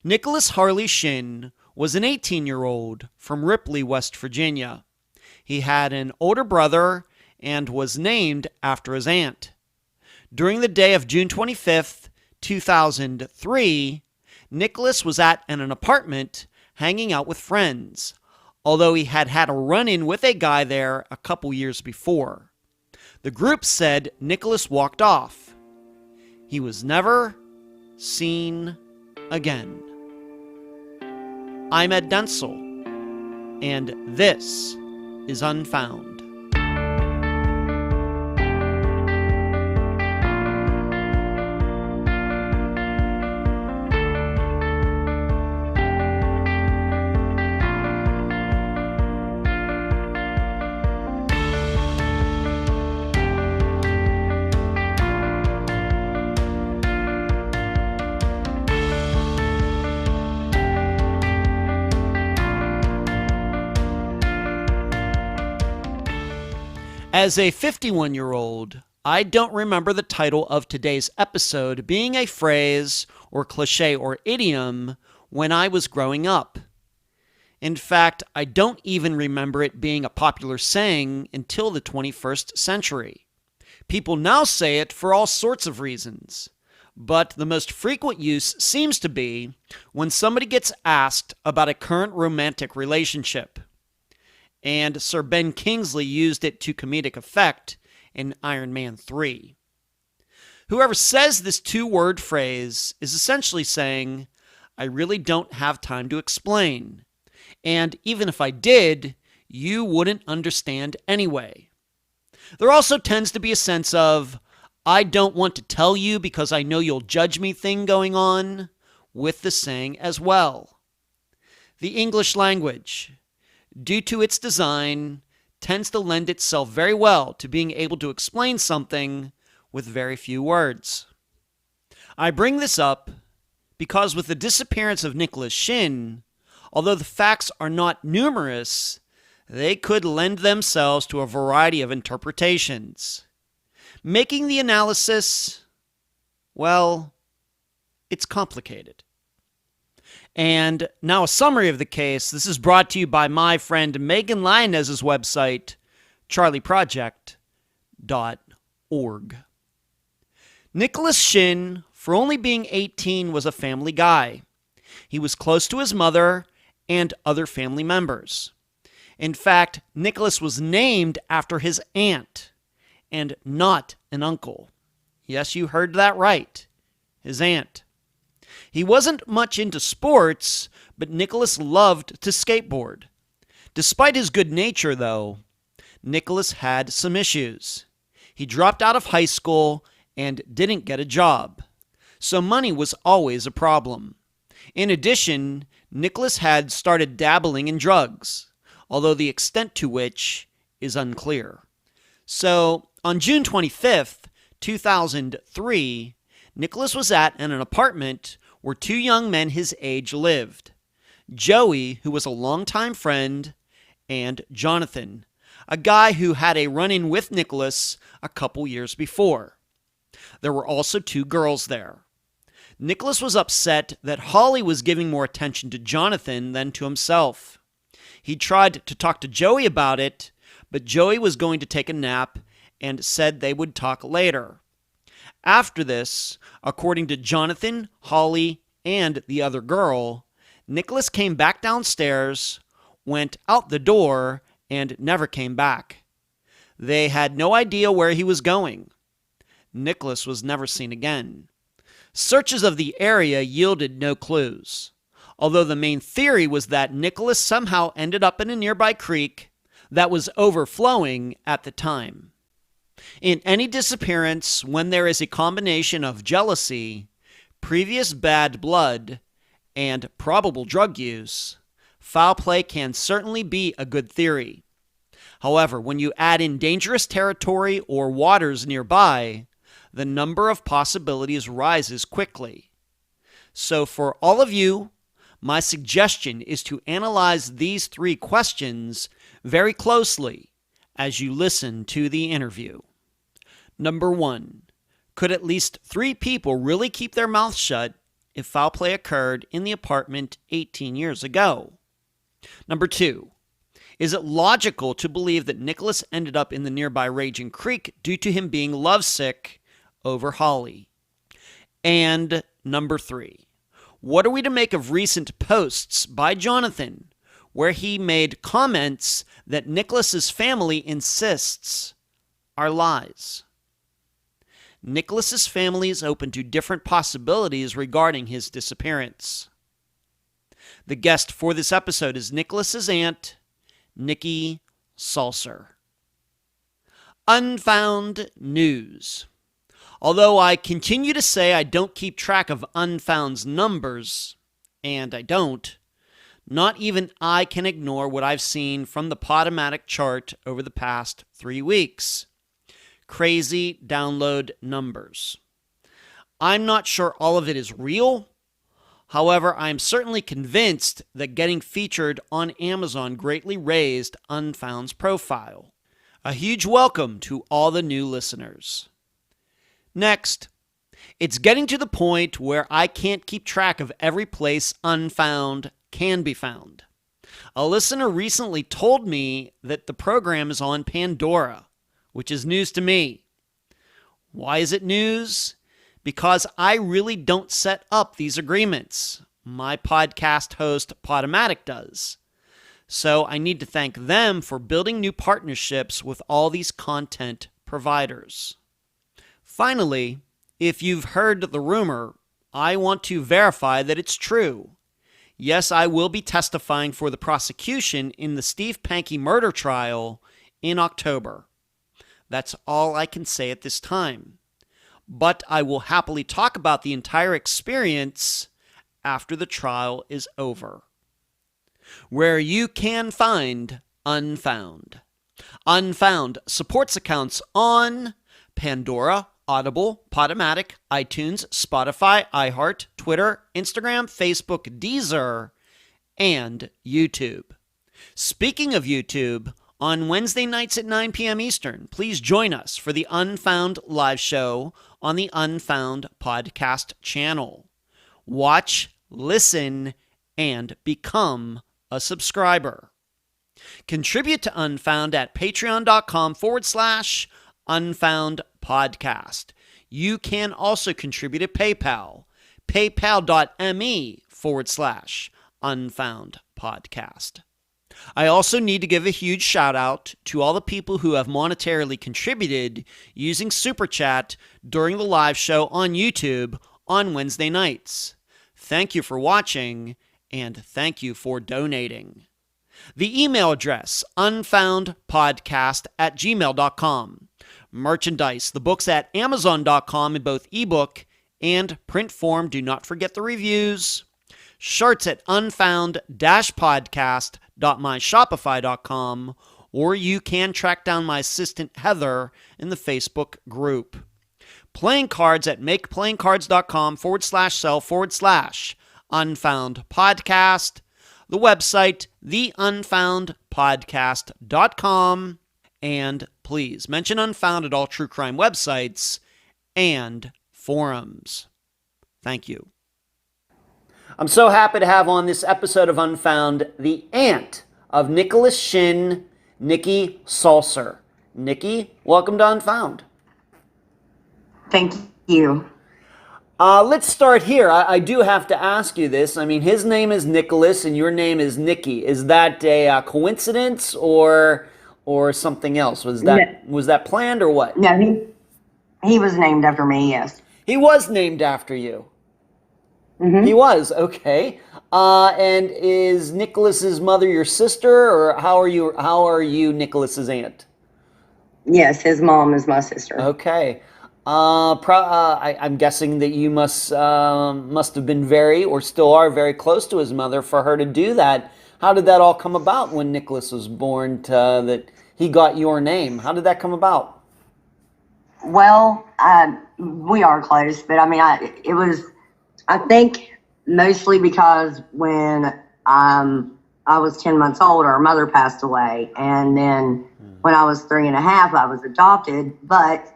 Nicholas Harley Shinn was an 18-year-old from Ripley, West Virginia. He had an older brother and was named after his aunt. During the day of June 25th, 2003, Nicholas was at an apartment hanging out with friends, although he had had a run-in with a guy there a couple years before. The group said Nicholas walked off. He was never seen again. I'm Ed Densel, and this is Unfound. As a 51-year-old, I don't remember the title of today's episode being a phrase or cliche or idiom when I was growing up. In fact, I don't even remember it being a popular saying until the 21st century. People now say it for all sorts of reasons, but the most frequent use seems to be when somebody gets asked about a current romantic relationship. And Sir Ben Kingsley used it to comedic effect in Iron Man 3. Whoever says this two-word phrase is essentially saying, I really don't have time to explain. And even if I did, you wouldn't understand anyway. There also tends to be a sense of, I don't want to tell you because I know you'll judge me thing going on with the saying as well. The English language, due to its design, tends to lend itself very well to being able to explain something with very few words. I bring this up because with the disappearance of Nicholas Shinn, although the facts are not numerous, they could lend themselves to a variety of interpretations, making the analysis, well, it's complicated. And now a summary of the case. This is brought to you by my friend Megan Lyonez's website, charleyproject.org. Nicholas Shinn, for only being 18, was a family guy. He was close to his mother and other family members. In fact, Nicholas was named after his aunt and not an uncle. Yes, you heard that right. His aunt. He wasn't much into sports, but Nicholas loved to skateboard. Despite his good nature, though, Nicholas had some issues. He dropped out of high school and didn't get a job, so money was always a problem. In addition, Nicholas had started dabbling in drugs, although the extent to which is unclear. So, on June 25th, 2003, Nicholas was at an apartment where two young men his age lived. Joey, who was a longtime friend, and Jonathan, a guy who had a run-in with Nicholas a couple years before. There were also two girls there. Nicholas was upset that Holly was giving more attention to Jonathan than to himself. He tried to talk to Joey about it, but Joey was going to take a nap and said they would talk later. After this, according to Jonathan, Holly, and the other girl, Nicholas came back downstairs, went out the door, and never came back. They had no idea where he was going. Nicholas was never seen again. Searches of the area yielded no clues, although the main theory was that Nicholas somehow ended up in a nearby creek that was overflowing at the time. In any disappearance, when there is a combination of jealousy, previous bad blood, and probable drug use, foul play can certainly be a good theory. However, when you add in dangerous territory or waters nearby, the number of possibilities rises quickly. So for all of you, my suggestion is to analyze these three questions very closely as you listen to the interview. Number 1, could at least 3 people really keep their mouths shut if foul play occurred in the apartment 18 years ago? Number 2, is it logical to believe that Nicholas ended up in the nearby Raging Creek due to him being lovesick over Holly? And number 3, what are we to make of recent posts by Jonathan where he made comments that Nicholas's family insists are lies? Nicholas's family is open to different possibilities regarding his disappearance. The guest for this episode is Nicholas's aunt, Nikki Salser. Unfound news. Although I continue to say I don't keep track of Unfound's numbers, and I don't, not even I can ignore what I've seen from the Podomatic chart over the past 3 weeks. Crazy download numbers. I'm not sure all of it is real. However, I'm certainly convinced that getting featured on Amazon greatly raised Unfound's profile. A huge welcome to all the new listeners. Next, it's getting to the point where I can't keep track of every place Unfound can be found. A listener recently told me that the program is on Pandora, which is news to me. Why is it news? Because I really don't set up these agreements. My podcast host, Podomatic, does. So I need to thank them for building new partnerships with all these content providers. Finally, if you've heard the rumor, I want to verify that it's true. Yes, I will be testifying for the prosecution in the Steve Pankey murder trial in October. That's all I can say at this time. But I will happily talk about the entire experience after the trial is over. Where you can find Unfound. Unfound supports accounts on Pandora, Audible, Podomatic, iTunes, Spotify, iHeart, Twitter, Instagram, Facebook, Deezer, and YouTube. Speaking of YouTube, on Wednesday nights at 9 p.m. Eastern, please join us for the Unfound Live Show on the Unfound Podcast Channel. Watch, listen, and become a subscriber. Contribute to Unfound at patreon.com/Unfound Podcast. You can also contribute at PayPal, paypal.me/Unfound Podcast. I also need to give a huge shout out to all the people who have monetarily contributed using Super Chat during the live show on YouTube on Wednesday nights. Thank you for watching, and thank you for donating. The email address, unfoundpodcast@gmail.com. Merchandise, the books at amazon.com in both ebook and print form. Do not forget the reviews. Shirts at unfound-podcast.myshopify.com, or you can track down my assistant Heather in the Facebook group. Playing cards at makeplayingcards.com/sell/Unfound Podcast. The website, theunfoundpodcast.com. And please mention Unfound at all true crime websites and forums. Thank you. I'm so happy to have on this episode of Unfound the aunt of Nicholas Shinn, Nikki Salser. Nikki, welcome to Unfound. Thank you. Let's start here. I do have to ask you this. I mean, his name is Nicholas and your name is Nikki. Is that a coincidence or something else? Was that planned or what? No, he was named after me, yes. He was named after you. Mm-hmm. He was, okay. And is Nicholas's mother your sister, or how are you Nicholas's aunt? Yes, his mom is my sister. Okay. I'm guessing that you must have been very, or still are very close to his mother for her to do that. How did that all come about when Nicholas was born, that he got your name? How did that come about? Well, we are close, but I mean, it was, I think, mostly because when I was 10 months old, our mother passed away. And then when I was 3.5, I was adopted. But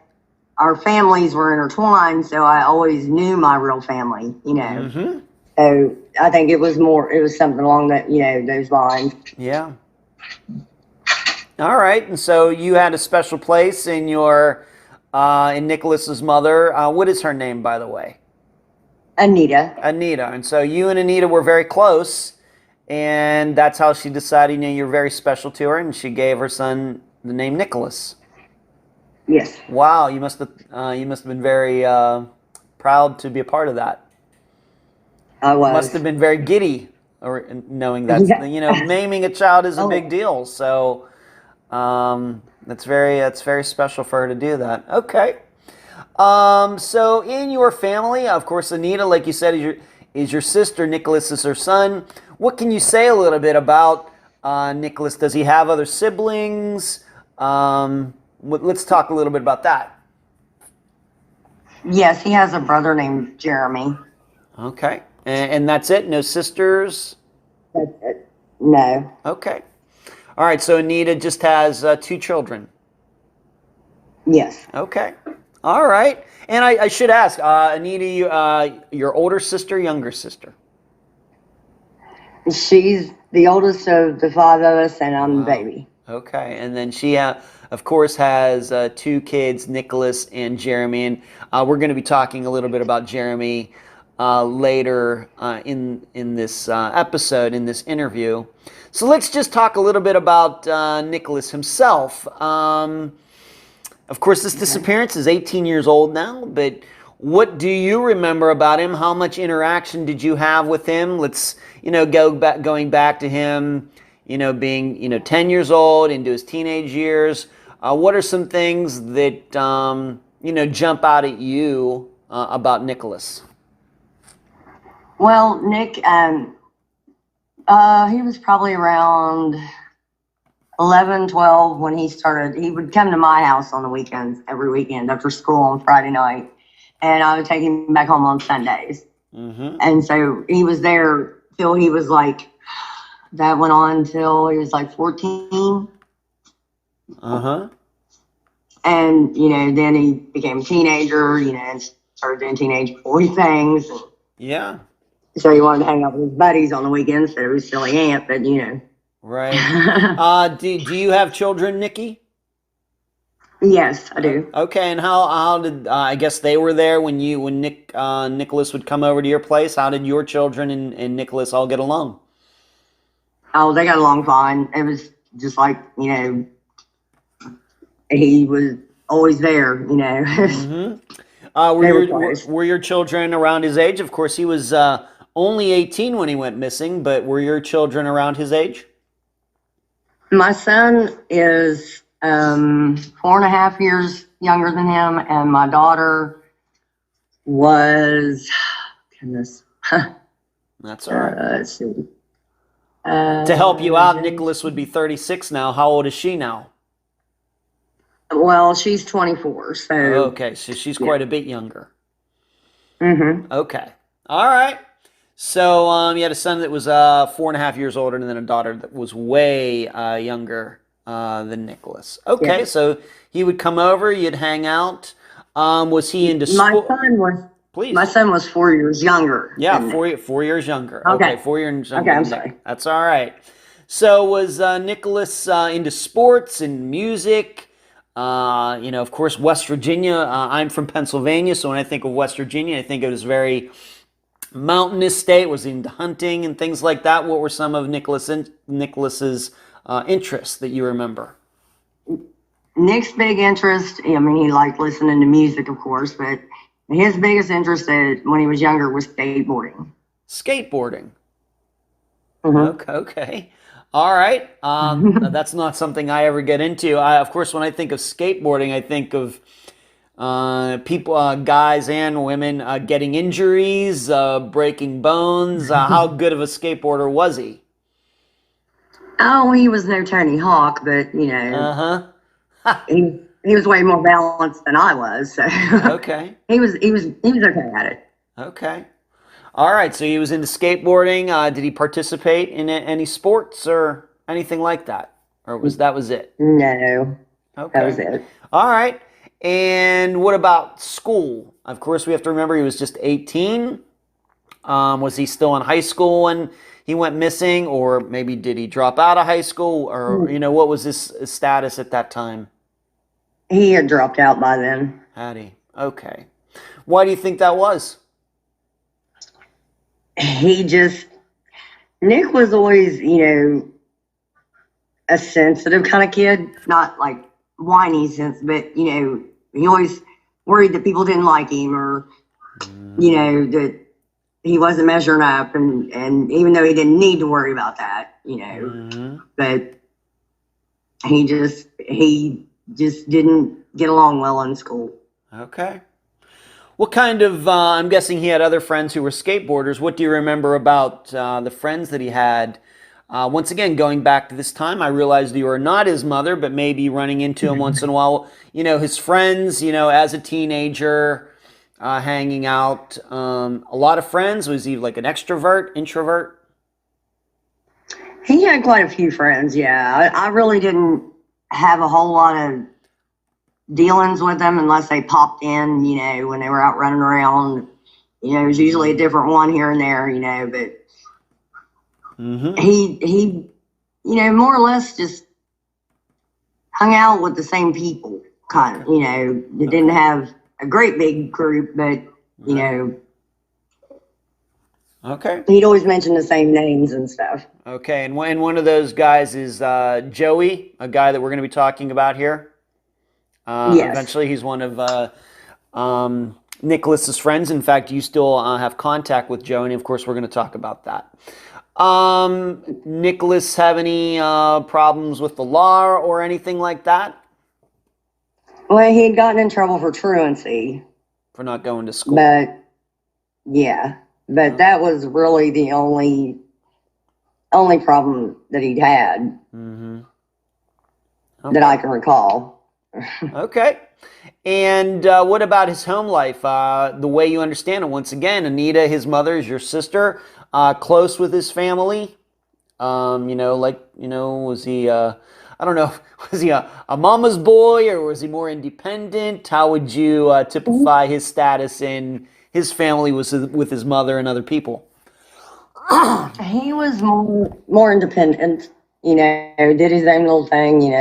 our families were intertwined, so I always knew my real family, you know. Mm-hmm. So I think it was something along that, you know, those lines. Yeah. All right. And so you had a special place in your, in Nicholas's mother. What is her name, by the way? Anita. Anita. And so you and Anita were very close, and that's how she decided, you know, you're very special to her, and she gave her son the name Nicholas. Yes. Wow. You must have been very proud to be a part of that. I was. Must have been very giddy, or knowing that, Yeah. you know, naming a child is a big deal. So that's very special for her to do that. Okay. So in your family, of course, Anita, like you said, is your sister. Nicholas is her son. What can you say a little bit about Nicholas? Does he have other siblings? Let's talk a little bit about that. Yes, he has a brother named Jeremy. Okay. And that's it? No sisters? That's it. No. Okay. All right, so Anita just has 2 children. Yes. Okay. All right. And I should ask, Anita, your older sister, younger sister? She's the oldest of the 5 of us, and I'm the baby. Okay. And then she, of course, has 2 kids, Nicholas and Jeremy. And we're going to be talking a little bit about Jeremy later in this episode, in this interview. So let's just talk a little bit about Nicholas himself. Of course, this disappearance is 18 years old now, but what do you remember about him? How much interaction did you have with him? Let's, you know, going back to him, you know, being, you know, 10 years old into his teenage years. What are some things that, you know, jump out at you about Nicholas? Well, Nick, he was probably around 11, 12 when he started. He would come to my house on the weekends, every weekend after school on Friday night, and I would take him back home on Sundays. Mm-hmm. And so he was there till he was like, that went on until he was like 14. Uh-huh. And, you know, then he became a teenager, you know, and started doing teenage boy things. Yeah. So he wanted to hang out with his buddies on the weekends, so he was silly aunt, but, you know. Right. Do you have children, Nikki? Yes, I do. Okay, and how did I guess they were there when Nicholas would come over to your place? How did your children and Nicholas all get along? Oh, they got along fine. It was just like, you know, he was always there, you know. Mm-hmm. Were your children around his age? Of course, he was only 18 when he went missing, but were your children around his age? My son is 4.5 years younger than him, and my daughter was, goodness. That's all right. Let's see. To help you out, Nicholas would be 36 now. How old is she now? Well, she's 24, so. Okay, so she's quite a bit younger. Mm-hmm. Okay. All right. So you had a son that was 4.5 years older, and then a daughter that was way younger than Nicholas. Okay, yeah. So he would come over, you'd hang out. Was he into sport? My son was 4 years younger. Yeah, 4 years younger. Okay, 4 years younger. Okay, I'm sorry. That's all right. So was Nicholas into sports and music? You know, of course, West Virginia. I'm from Pennsylvania, so when I think of West Virginia, I think of this very mountainous state. Was into hunting and things like that. What were some of Nicholas's interests that you remember? Nick's big interest, I mean, he liked listening to music, of course, but his biggest interest when he was younger was skateboarding. Skateboarding? Mm-hmm. Okay. All right. That's not something I ever get into. Of course, when I think of skateboarding, I think of people, guys and women, getting injuries, breaking bones. How good of a skateboarder was he? Oh, he was no Tony Hawk, but, you know. He was way more balanced than I was. So. Okay. He was okay at it. Okay. All right. So he was into skateboarding. Did he participate in any sports or anything like that? Or was it? No. Okay. That was it. All right. And what about school? Of course, we have to remember he was just 18. Was he still in high school when he went missing, or maybe did he drop out of high school, or what was his status at that time? He had dropped out by then. Had he? Okay. Why do you think that was? Nick was always, a sensitive kind of kid, not like whiny sense, but, he always worried that people didn't like him, or, that he wasn't measuring up, and even though he didn't need to worry about that, but he just didn't get along well in school. Okay. What kind of, I'm guessing he had other friends who were skateboarders. What do you remember about the friends that he had? Once again, going back to this time, I realized you were not his mother, but maybe running into him once in a while. His friends, as a teenager, hanging out. A lot of friends. Was he like an extrovert, introvert? He had quite a few friends, yeah. I really didn't have a whole lot of dealings with them unless they popped in, when they were out running around. It was usually a different one here and there, but he more or less just hung out with the same people, kind of, They didn't have a great big group, but, Okay. He'd always mention the same names and stuff. Okay, and one of those guys is Joey, a guy that we're going to be talking about here. Yes. Eventually, he's one of Nicholas's friends. In fact, you still have contact with Joey, and of course, we're going to talk about that. Nicholas have any problems with the law or anything like that? Well, he had gotten in trouble for truancy. For not going to school. But that was really the only problem that he'd had that I can recall. Okay. And what about his home life? The way you understand it, once again, Anita, his mother, is your sister, close with his family. Was he, I don't know, was he a mama's boy, or was he more independent? How would you typify his status in his family with his mother and other people? He was more independent, did his own little thing,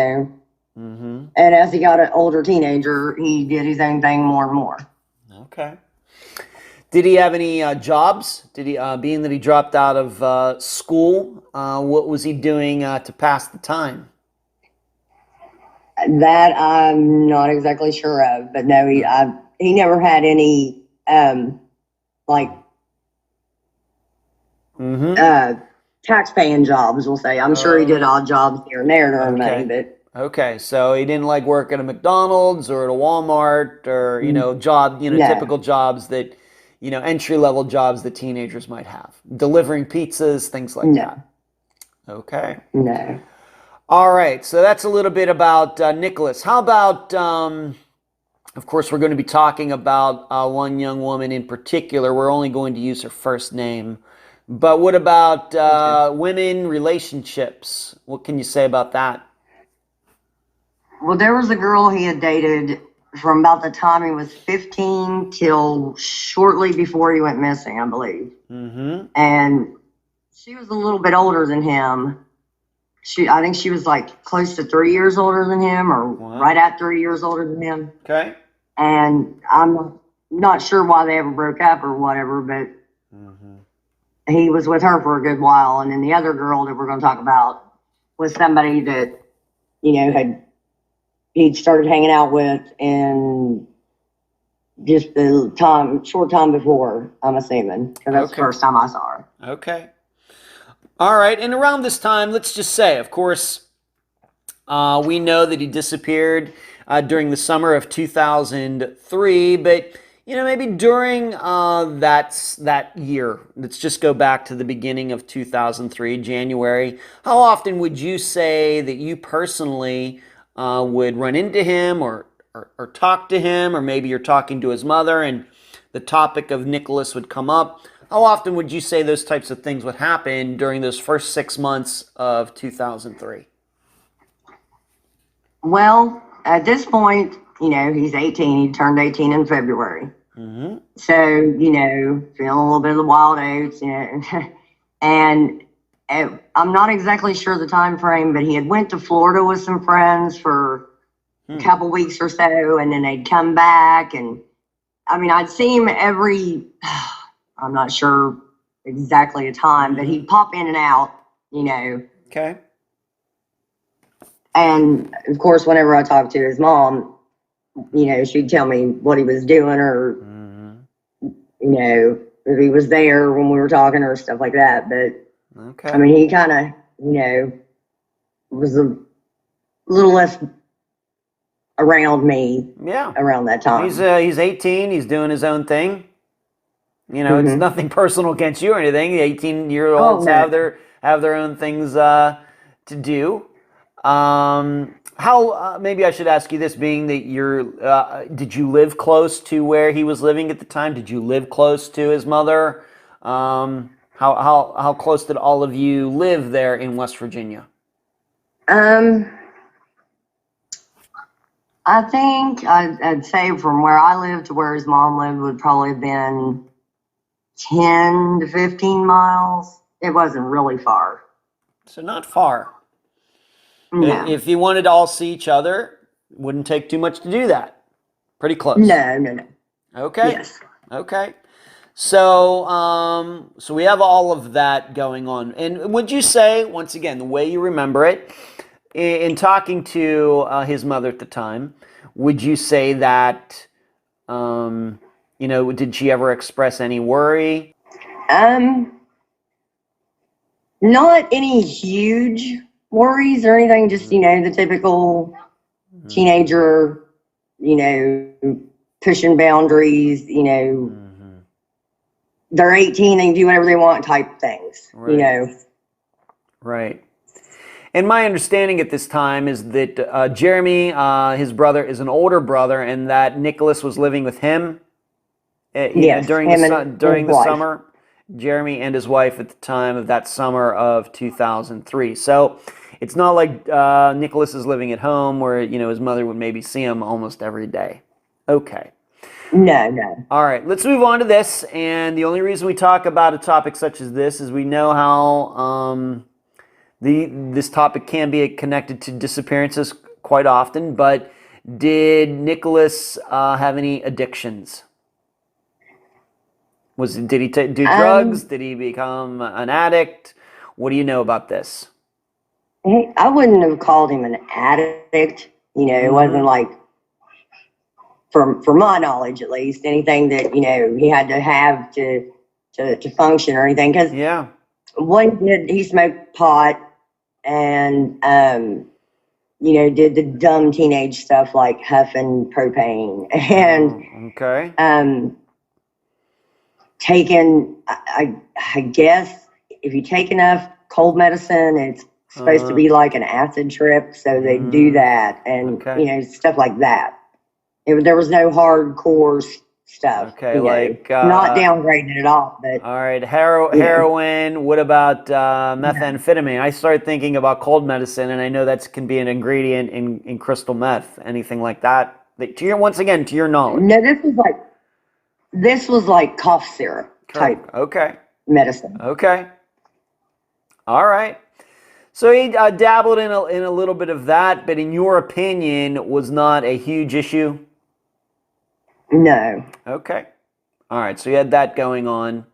And as he got an older teenager, he did his own thing more and more. Okay. Did he have any jobs? Did he, being that he dropped out of school, what was he doing to pass the time? That I'm not exactly sure of, but no, he never had any tax-paying jobs, we'll say. I'm sure he did odd jobs here and there to earn money, but... Okay, so he didn't like work at a McDonald's or at a Walmart or, typical jobs that, entry-level jobs that teenagers might have. Delivering pizzas, things like that. Okay. No. All right, so that's a little bit about Nicholas. How about, of course, we're going to be talking about one young woman in particular. We're only going to use her first name. But what about women relationships? What can you say about that? Well, there was a girl he had dated from about the time he was 15 till shortly before he went missing, I believe. And she was a little bit older than him. I think she was like close to 3 years older than him, or right at 3 years older than him. Okay. And I'm not sure why they ever broke up or whatever, but he was with her for a good while. And then the other girl that we're going to talk about was somebody that, he'd started hanging out with in just the short time before, I'm assuming, because that's the first time I saw her. Okay. All right. And around this time, let's just say, of course, we know that he disappeared during the summer of 2003, but, maybe during that year, let's just go back to the beginning of 2003, January. How often would you say that you personally would run into him or talk to him, or maybe you're talking to his mother and the topic of Nicholas would come up? How often would you say those types of things would happen during those first 6 months of 2003? Well, at this point, he's 18. He turned 18 in February. Mm-hmm. So, feeling a little bit of the wild oats, and I'm not exactly sure the time frame, but he had went to Florida with some friends for a couple weeks or so, and then they'd come back, and I'd see him I'm not sure exactly a time, but he'd pop in and out, Okay. And of course, whenever I talked to his mom, she'd tell me what he was doing, or if he was there when we were talking or stuff like that. But okay. He kind of, was a little less around me. Yeah. Around that time. He's 18. He's doing his own thing. It's nothing personal against you or anything. The 18-year-olds have their own things to do. How maybe I should ask you this: being that did you live close to where he was living at the time? Did you live close to his mother? How close did all of you live there in West Virginia? I think I'd say from where I lived to where his mom lived would probably have been 10 to 15 miles. It wasn't really far. So not far. No. If you wanted to all see each other, it wouldn't take too much to do that. Pretty close. No. Okay. Yes. Okay. So, so we have all of that going on. And would you say, once again, the way you remember it, in talking to his mother at the time, would you say that, did she ever express any worry? Not any huge worries or anything, just, the typical teenager, pushing boundaries, they're 18, they can do whatever they want type things, Right. Right. And my understanding at this time is that Jeremy, his brother, is an older brother, and that Nicholas was living with him. Yes, during the summer. Jeremy and his wife at the time of that summer of 2003. So it's not like Nicholas is living at home where his mother would maybe see him almost every day. Okay. No. All right, let's move on to this. And the only reason we talk about a topic such as this is we know how this topic can be connected to disappearances quite often. But did Nicholas have any addictions? Did he do drugs? Did he become an addict? What do you know about this? I wouldn't have called him an addict. It wasn't like, for my knowledge at least, anything that he had to have to function or anything. Because one kid, he smoked pot and did the dumb teenage stuff like huffing propane and taken, I guess if you take enough cold medicine, it's supposed to be like an acid trip, so they do that, and stuff like that. There was no hardcore stuff. Okay, like not downgraded at all. But all right, heroin. What about methamphetamine? I started thinking about cold medicine, and I know that can be an ingredient in crystal meth. Anything like that? Once again, to your knowledge. No, this was like cough syrup type. Okay. Medicine. Okay. All right. So he dabbled in a little bit of that, but in your opinion, was not a huge issue? No. Okay. All right. So you had that going on.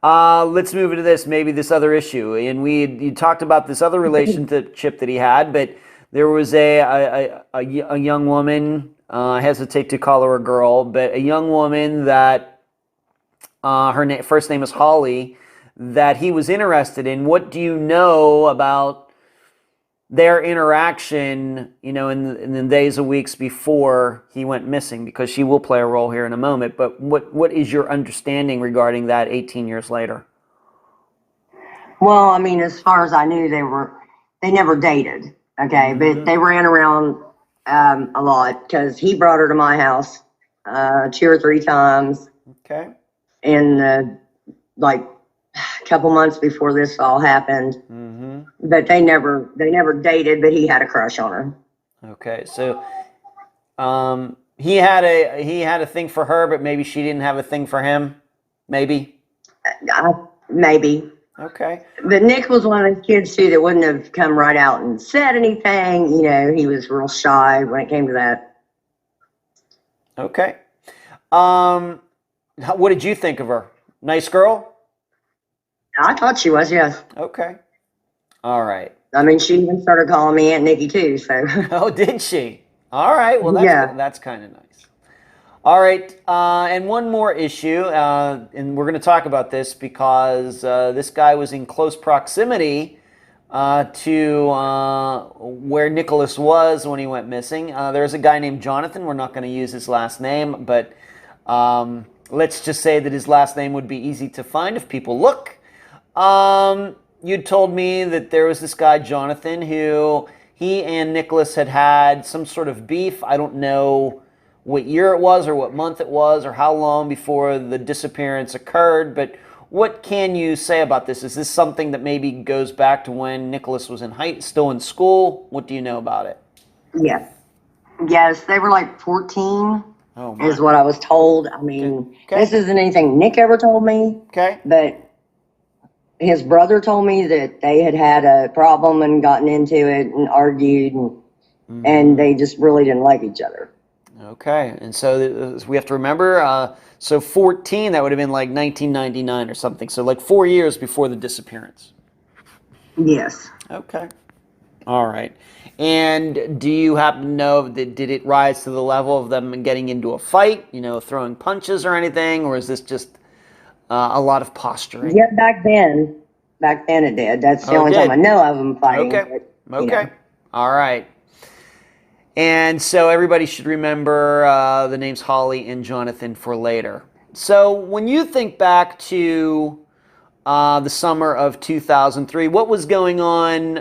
Let's move into this other issue. And you talked about this other relationship that he had, but there was a young woman. I hesitate to call her a girl, but a young woman that her first name is Holly, that he was interested in. What do you know about their interaction, in the days or weeks before he went missing? Because she will play a role here in a moment. But what is your understanding regarding that 18 years later? Well, as far as I knew, they never dated. Okay, but they ran around a lot because he brought her to my house 2 or 3 times. Okay. In like a couple months before this all happened. But they never dated, but he had a crush on her. Okay, so He had a thing for her, but maybe she didn't have a thing for him. Maybe. Maybe. Okay. But Nick was one of those kids too that wouldn't have come right out and said anything. You know, he was real shy when it came to that. Okay. What did you think of her? Nice girl? I thought she was, yes. Okay. All right. I mean, she even started calling me Aunt Nikki too, so. Oh, did she? All right. Well, that's kind of nice. All right. And one more issue, and we're going to talk about this because this guy was in close proximity to where Nicholas was when he went missing. There's a guy named Jonathan. We're not going to use his last name, but let's just say that his last name would be easy to find if people look. You told me that there was this guy, Jonathan, who he and Nicholas had some sort of beef. I don't know what year it was or what month it was or how long before the disappearance occurred, but what can you say about this? Is this something that maybe goes back to when Nicholas was still in school? What do you know about it? Yes. Yes, they were like 14 is what I was told. I mean, This isn't anything Nick ever told me. Okay. But his brother told me that they had a problem and gotten into it and argued, and they just really didn't like each other. Okay, and so we have to remember, so 14, that would have been like 1999 or something, so like 4 years before the disappearance. Yes. Okay. All right. And do you happen to know, did it rise to the level of them getting into a fight, throwing punches or anything, or is this just a lot of posturing? Yeah, back then it did. That's the only time I know of them fighting. Okay. But, okay. All right. And so everybody should remember the names Harley and Jonathan for later. So when you think back to the summer of 2003, what was going on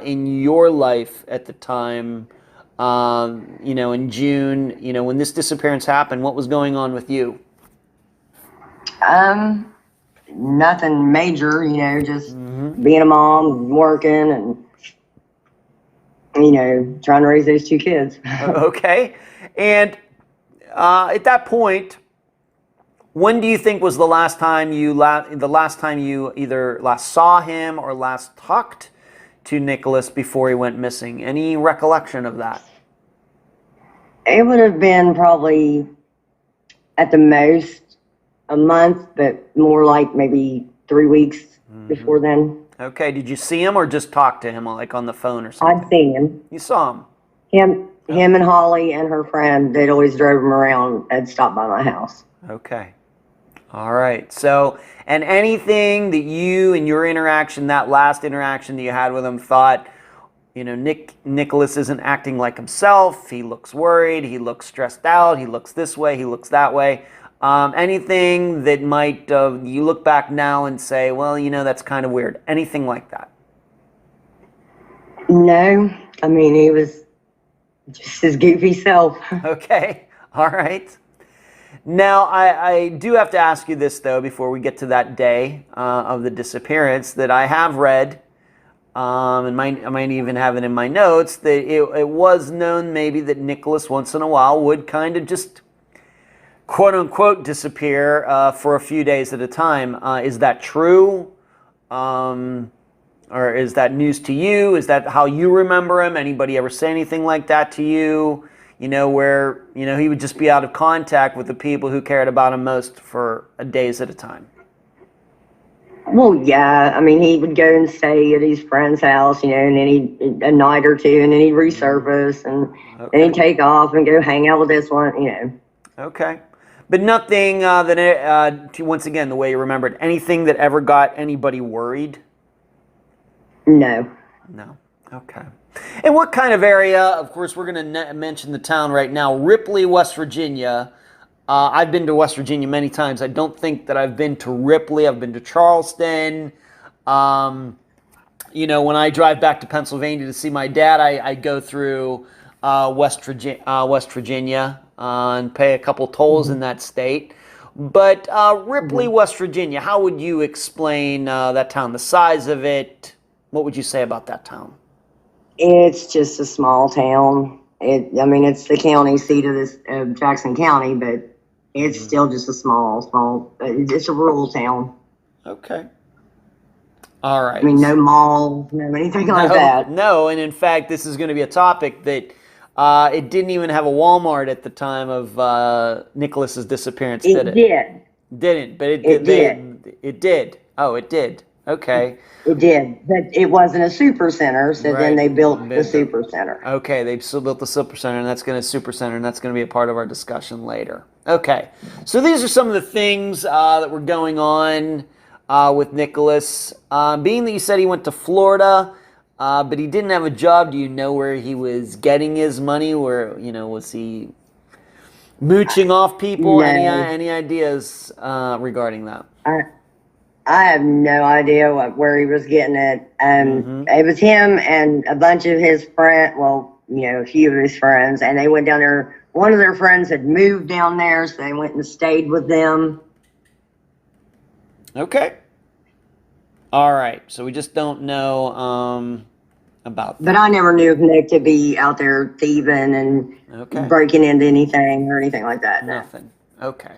in your life at the time, in June, when this disappearance happened? What was going on with you? Nothing major, just being a mom, working, and trying to raise those two kids. Okay. And at that point, when do you think was the last time you either last saw him or last talked to Nicholas before he went missing? Any recollection of that? It would have been probably at the most a month, but more like maybe 3 weeks before then. Okay, did you see him or just talk to him like on the phone or something? I'd seen him. You saw him? Him and Holly and her friend, they'd always drove him around and stopped by my house. Okay. All right. So, and anything that you in your interaction, that last interaction that you had with him, thought, Nicholas isn't acting like himself, he looks worried, he looks stressed out, he looks this way, he looks that way. Anything that might, you look back now and say, well, that's kind of weird. Anything like that? No. I mean, he was just his goofy self. Okay. All right. Now, I do have to ask you this, though, before we get to that day of the disappearance, that I have read, and I might even have it in my notes, that it was known maybe that Nicholas once in a while would kind of just quote-unquote disappear for a few days at a time. Is that true? Or is that news to you? Is that how you remember him? Anybody ever say anything like that to you? Where, he would just be out of contact with the people who cared about him most for days at a time? Well, yeah. I mean, he would go and stay at his friend's house, and then a night or two, and then he'd resurface, and then he'd take off and go hang out with this one, Okay. But nothing once again, the way you remembered, anything that ever got anybody worried? No. No. Okay. And what kind of area? Of course, we're going to mention the town right now, Ripley, West Virginia. I've been to West Virginia many times. I don't think that I've been to Ripley. I've been to Charleston. When I drive back to Pennsylvania to see my dad, I go through West Virginia and pay a couple tolls in that state. But Ripley, West Virginia, how would you explain that town, the size of it? What would you say about that town? It's just a small town. I mean, it's the county seat of this Jackson County, but it's still just a small. It's a rural town. Okay. All right. I mean, no mall, no anything like that. No, and in fact, this is going to be a topic that it didn't even have a Walmart at the time of Nicholas's disappearance, did it? It Didn't, but it did. It did. Oh, it did. Okay. It did, but it wasn't a super center, so then they built the super center. Okay, they still built the super center, and that's going to be a part of our discussion later. Okay, so these are some of the things that were going on with Nicholas. Being that you said he went to Florida, but he didn't have a job, do you know where he was getting his money? Where, was he mooching off people? No. Any ideas regarding that? I have no idea where he was getting it. It was him and a bunch of his friends, a few of his friends, and they went down there. One of their friends had moved down there, so they went and stayed with them. Okay. All right. So we just don't know about that. But I never knew Nick to be out there thieving and breaking into anything or anything like that. Nothing. Okay.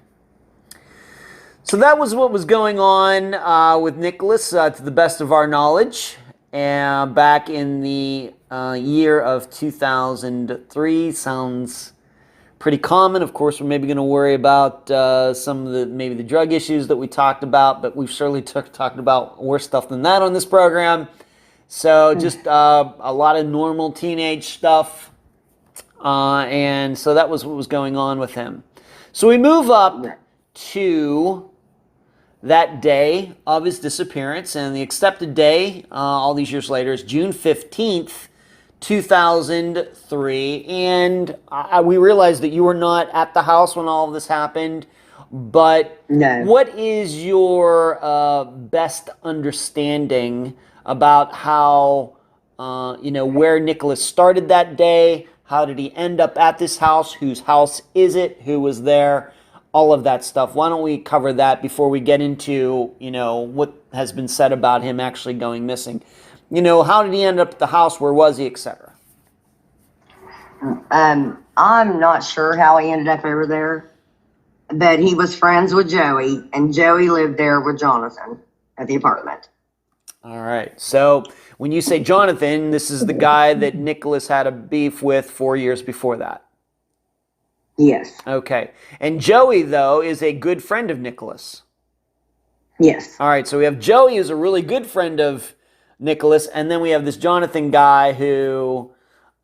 So that was what was going on with Nicholas, to the best of our knowledge, back in the year of 2003. Sounds pretty common. Of course, we're maybe going to worry about some of the drug issues that we talked about, but we've certainly talked about worse stuff than that on this program. So just a lot of normal teenage stuff, and so that was what was going on with him. So we move up to that day of his disappearance, and the accepted day all these years later is June 15th, 2003, and we realized that you were not at the house when all of this happened, but what is your best understanding about how, where Nicholas started that day? How did he end up at this house? Whose house is it? Who was there? All of that stuff. Why don't we cover that before we get into, what has been said about him actually going missing? How did he end up at the house? Where was he, etc.? I'm not sure how he ended up over there, but he was friends with Joey, and Joey lived there with Jonathan at the apartment. All right. So when you say Jonathan, this is the guy that Nicholas had a beef with 4 years before that. Yes. Okay. And Joey, though, is a good friend of Nicholas. Yes. All right. So we have Joey, who's a really good friend of Nicholas, and then we have this Jonathan guy who,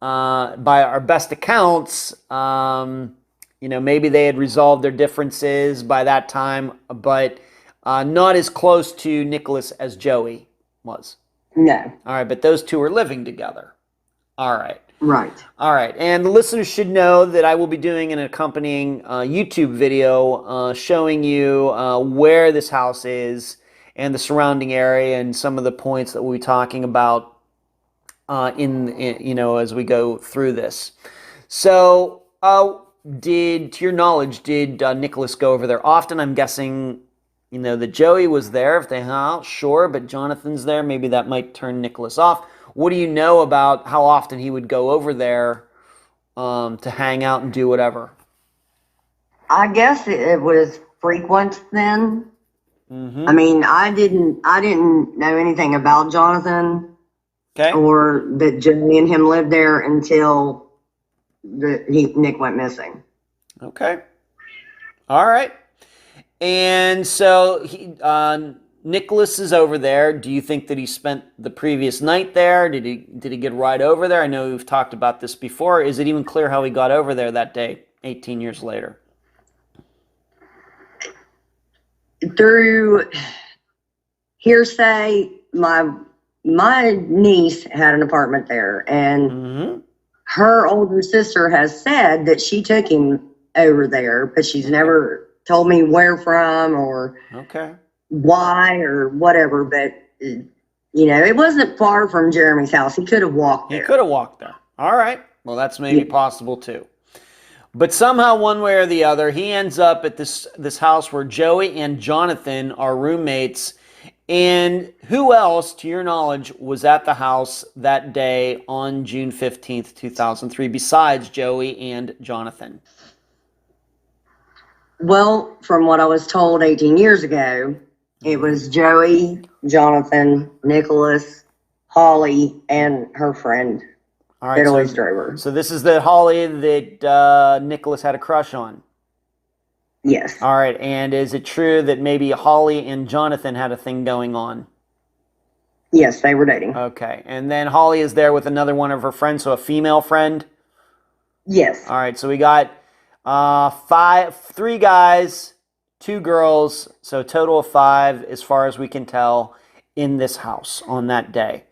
by our best accounts, maybe they had resolved their differences by that time, but not as close to Nicholas as Joey was. No. All right. But those two are living together. All right. Right. All right, and the listeners should know that I will be doing an accompanying YouTube video showing you where this house is and the surrounding area and some of the points that we'll be talking about as we go through this. So, to your knowledge, did Nicholas go over there often? I'm guessing, that Joey was there. If they hung out, sure, but Jonathan's there. Maybe that might turn Nicholas off. What do you know about how often he would go over there to hang out and do whatever? I guess it was frequent then. Mm-hmm. I mean, I didn't know anything about Jonathan, or that Joey and him lived there until Nick went missing. Okay. All right. And so Nicholas is over there. Do you think that he spent the previous night there? Did he get right over there? I know we've talked about this before. Is it even clear how he got over there that day, 18 years later? Through hearsay, my niece had an apartment there, and her older sister has said that she took him over there, but she's never told me where from or why or whatever, but it wasn't far from Jeremy's house. He could have walked there. All right. Well, that's maybe possible too. But somehow, one way or the other, he ends up at this house where Joey and Jonathan are roommates, And who else, to your knowledge, was at the house that day on June 15th, 2003, besides Joey and Jonathan? Well, from what I was told 18 years ago, it was Joey, Jonathan, Nicholas, Harley, and her friend. All right, Always drove her. so this is the Harley that Nicholas had a crush on. Yes. All right, and is it true that maybe Harley and Jonathan had a thing going on? Yes, they were dating. Okay, and then Harley is there with another one of her friends, so a female friend? Yes. All right, so we got three guys, two girls, so a total of 5 as far as we can tell in this house on that day.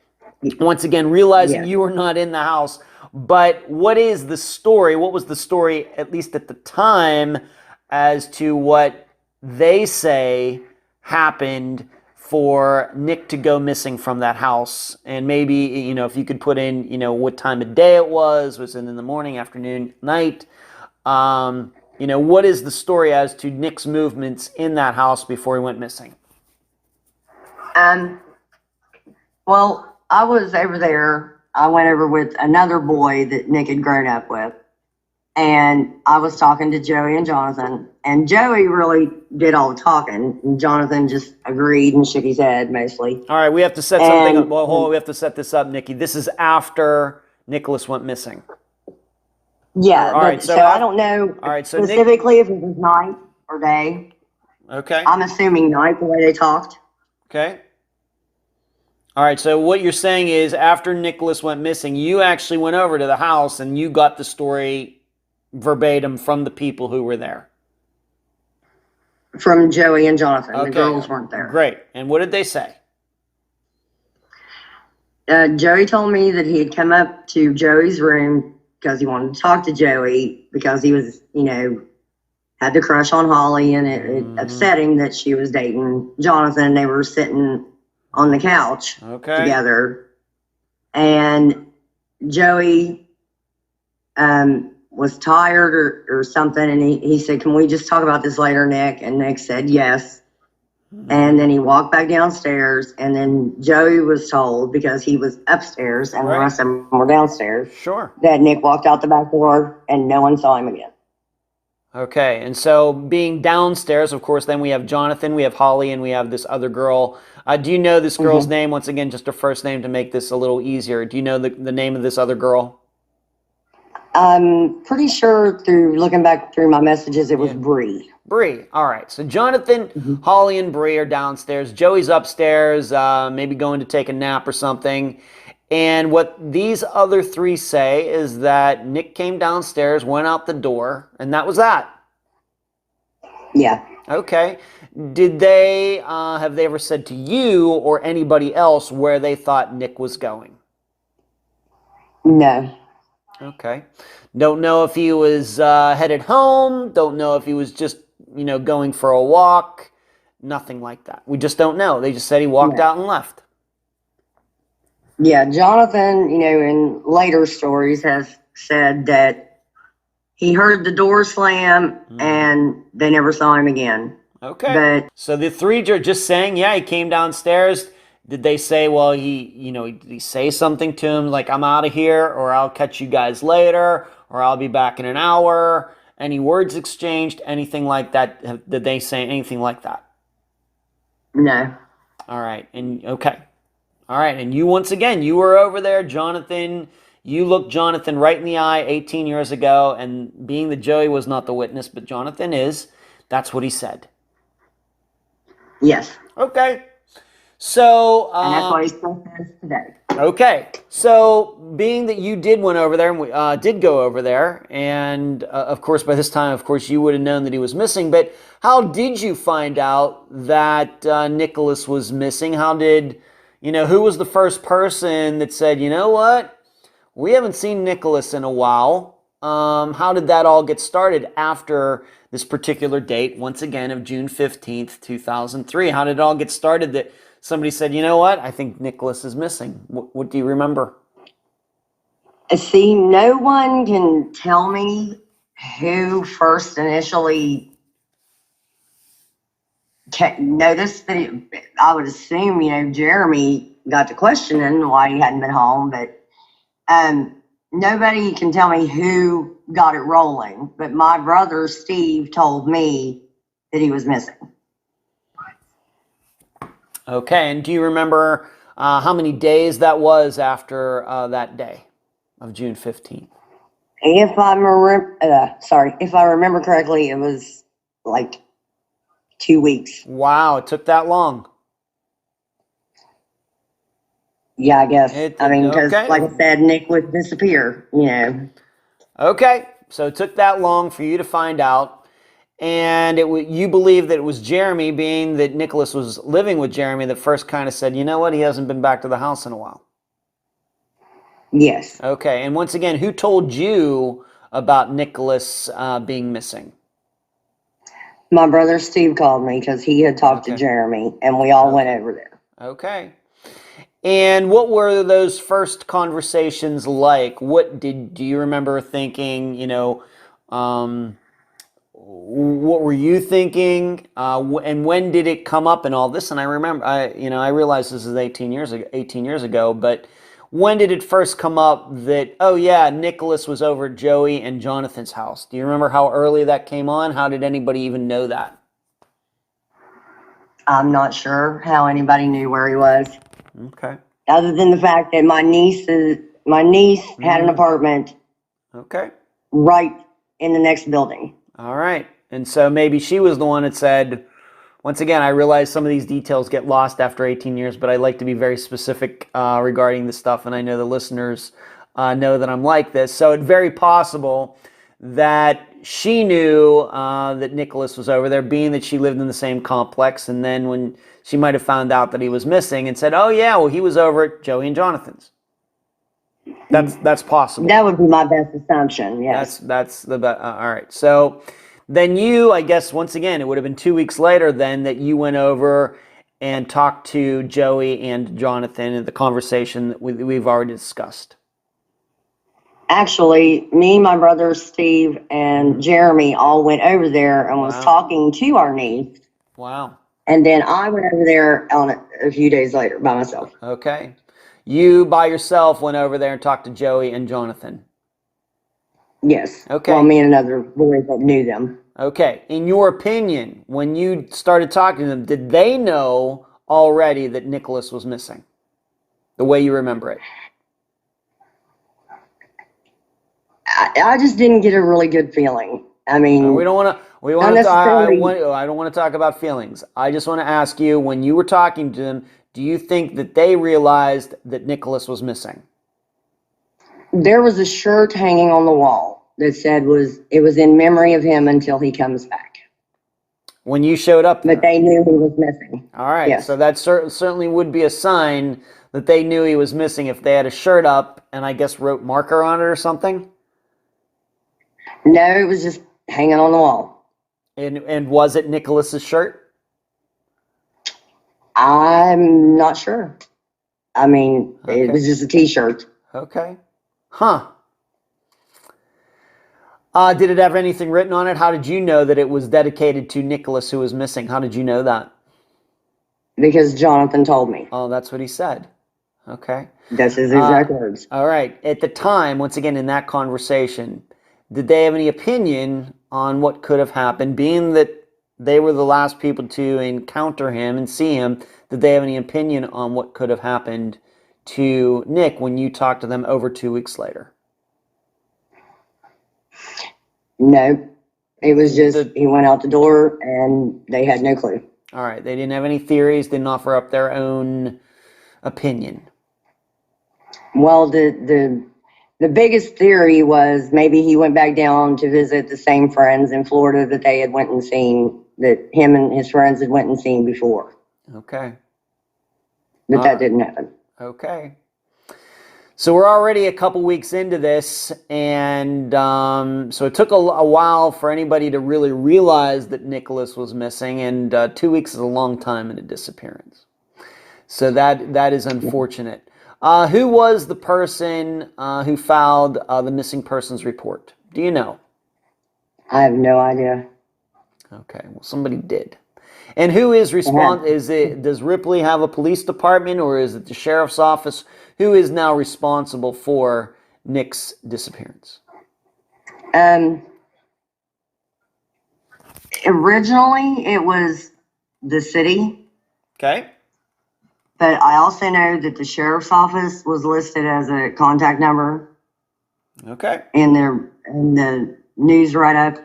Once again, realizing you were not in the house, but what is the story? What was the story, at least at the time, as to what they say happened for Nick to go missing from that house? And maybe, you know, if you could put in, you know, what time of day it was it in the morning, afternoon, night? You know, what is the story as to Nick's movements in that house before he went missing? Well, I was over there. I went over with another boy that Nick had grown up with. And I was talking to Joey and Jonathan. And Joey really did all the talking. And Jonathan just agreed and shook his head mostly. All right, we have to set something up. Well, hold on, we have to set this up, Nikki. This is after Nicholas went missing. Yeah, all right, so I don't know specifically if it was night or day. Okay. I'm assuming night, the way they talked. Okay. All right, so what you're saying is after Nicholas went missing, you actually went over to the house and you got the story verbatim from the people who were there. From Joey and Jonathan. Okay. The girls weren't there. Great. And what did they say? Joey told me that he had come up to Joey's room because he wanted to talk to Joey because he was, you know, had the crush on Holly, and it upset him that she was dating Jonathan. They were sitting on the couch together. And Joey was tired or something, and he said, "Can we just talk about this later, Nick?" And Nick said yes. And then he walked back downstairs, and then Joey was told, because he was upstairs and the rest of them were downstairs, that Nick walked out the back door and no one saw him again. Okay, and so being downstairs, of course, then we have Jonathan, we have Holly, and we have this other girl. Do you know this girl's name? Once again, just her first name to make this a little easier. Do you know the name of this other girl? I'm pretty sure, through looking back through my messages, it was Bree. Bree. All right. So Jonathan, Holly, and Bree are downstairs. Joey's upstairs, maybe going to take a nap or something. And what these other 3 say is that Nick came downstairs, went out the door, and that was that. Yeah. Okay. Did they, have they ever said to you or anybody else where they thought Nick was going? No. Okay. Don't know if he was headed home. Don't know if he was just, you know, going for a walk. Nothing like that. We just don't know. They just said he walked out and left. Yeah, Jonathan, you know, in later stories has said that he heard the door slam and they never saw him again. Okay. But so the 3 are just saying, yeah, he came downstairs. Did they say, well, did he say something to him like, I'm out of here, or I'll catch you guys later, or I'll be back in an hour? Any words exchanged, anything like that? Did they say anything like that? No. All right. And okay. All right. And you, once again, you were over there, Jonathan. You looked Jonathan right in the eye 18 years ago, and being that Joey was not the witness, but Jonathan is, that's what he said. Yes. Okay. So, and that's why he still says today. Okay, so being that you did went over there, and we did go over there, and of course by this time, of course, you would have known that he was missing, but how did you find out that Nicholas was missing? How did, you know, who was the first person that said, you know what, we haven't seen Nicholas in a while? How did that all get started after this particular date, once again, of June 15th, 2003? How did it all get started that somebody said, you know what, I think Nicholas is missing? What do you remember? See, no one can tell me who first initially noticed that I would assume, Jeremy got to questioning why he hadn't been home, but nobody can tell me who got it rolling. But my brother Steve told me that he was missing. Okay, and do you remember how many days that was after that day of June 15th? If I remember correctly, it was like 2 weeks. Wow, it took that long. Yeah, I guess. Because okay. like I said, Nick would disappear, Okay, so it took that long for you to find out, and you believe that it was Jeremy, being that Nicholas was living with Jeremy, that first kind of said, you know what, he hasn't been back to the house in a while. Yes. Okay, and once again, who told you about Nicholas being missing? My brother Steve called me because he had talked to Jeremy, and we all went over there. Okay. And what were those first conversations like? Do you remember thinking, what were you thinking? And when did it come up and all this? And I remember, I realize this is 18 years ago, but when did it first come up that, oh yeah, Nicholas was over at Joey and Jonathan's house? Do you remember how early that came on? How did anybody even know that? I'm not sure how anybody knew where he was. Okay. Other than the fact that my niece had an apartment. Okay. Right in the next building. All right. And so maybe she was the one that said, once again, I realize some of these details get lost after 18 years, but I like to be very specific regarding this stuff, and I know the listeners know that I'm like this. So it's very possible that she knew that Nicholas was over there, being that she lived in the same complex, and then when she might have found out that he was missing and said, oh yeah, well, he was over at Joey and Jonathan's. That's possible. That would be my best assumption, yes. That's the best. All right. So then you, I guess, once again, it would have been 2 weeks later then that you went over and talked to Joey and Jonathan in the conversation that we've already discussed. Actually, me, my brother Steve, and Jeremy all went over there and was talking to our niece. Wow. And then I went over there on a few days later by myself. Okay. You by yourself went over there and talked to Joey and Jonathan. Yes. Okay. Well, me and another boy that knew them. Okay. In your opinion, when you started talking to them, did they know already that Nicholas was missing? The way you remember it? I just didn't get a really good feeling. I mean, we don't want to. I don't want to talk about feelings. I just want to ask you, when you were talking to them, do you think that they realized that Nicholas was missing? There was a shirt hanging on the wall that said it was in memory of him until he comes back. When you showed up there. But they knew he was missing. All right. Yes. So that certainly would be a sign that they knew he was missing if they had a shirt up and I guess wrote marker on it or something? No, it was just hanging on the wall. And was it Nicholas's shirt? I'm not sure. I mean, It was just a t-shirt. Okay. Huh. Did it have anything written on it? How did you know that it was dedicated to Nicholas, who was missing? How did you know that? Because Jonathan told me. Oh, that's what he said. Okay. That's his exact words. All right. At the time, once again, in that conversation, did they have any opinion on what could have happened? Being that they were the last people to encounter him and see him, did they have any opinion on what could have happened to Nick when you talked to them over 2 weeks later? No. It was just, he went out the door and they had no clue. All right. They didn't have any theories, didn't offer up their own opinion. Well, the biggest theory was maybe he went back down to visit the same friends in Florida that they had went and seen, that him and his friends had went and seen before. Okay. But that didn't happen. Okay. So we're already a couple weeks into this, and so it took a while for anybody to really realize that Nicholas was missing, and 2 weeks is a long time in a disappearance. So that is unfortunate. Who was the person who filed the missing persons report? Do you know? I have no idea. Okay, well, somebody did. And who is responsible? Does Ripley have a police department, or is it the sheriff's office? Who is now responsible for Nick's disappearance? Originally, it was the city. Okay. But I also know that the sheriff's office was listed as a contact number. Okay. In the news write-up.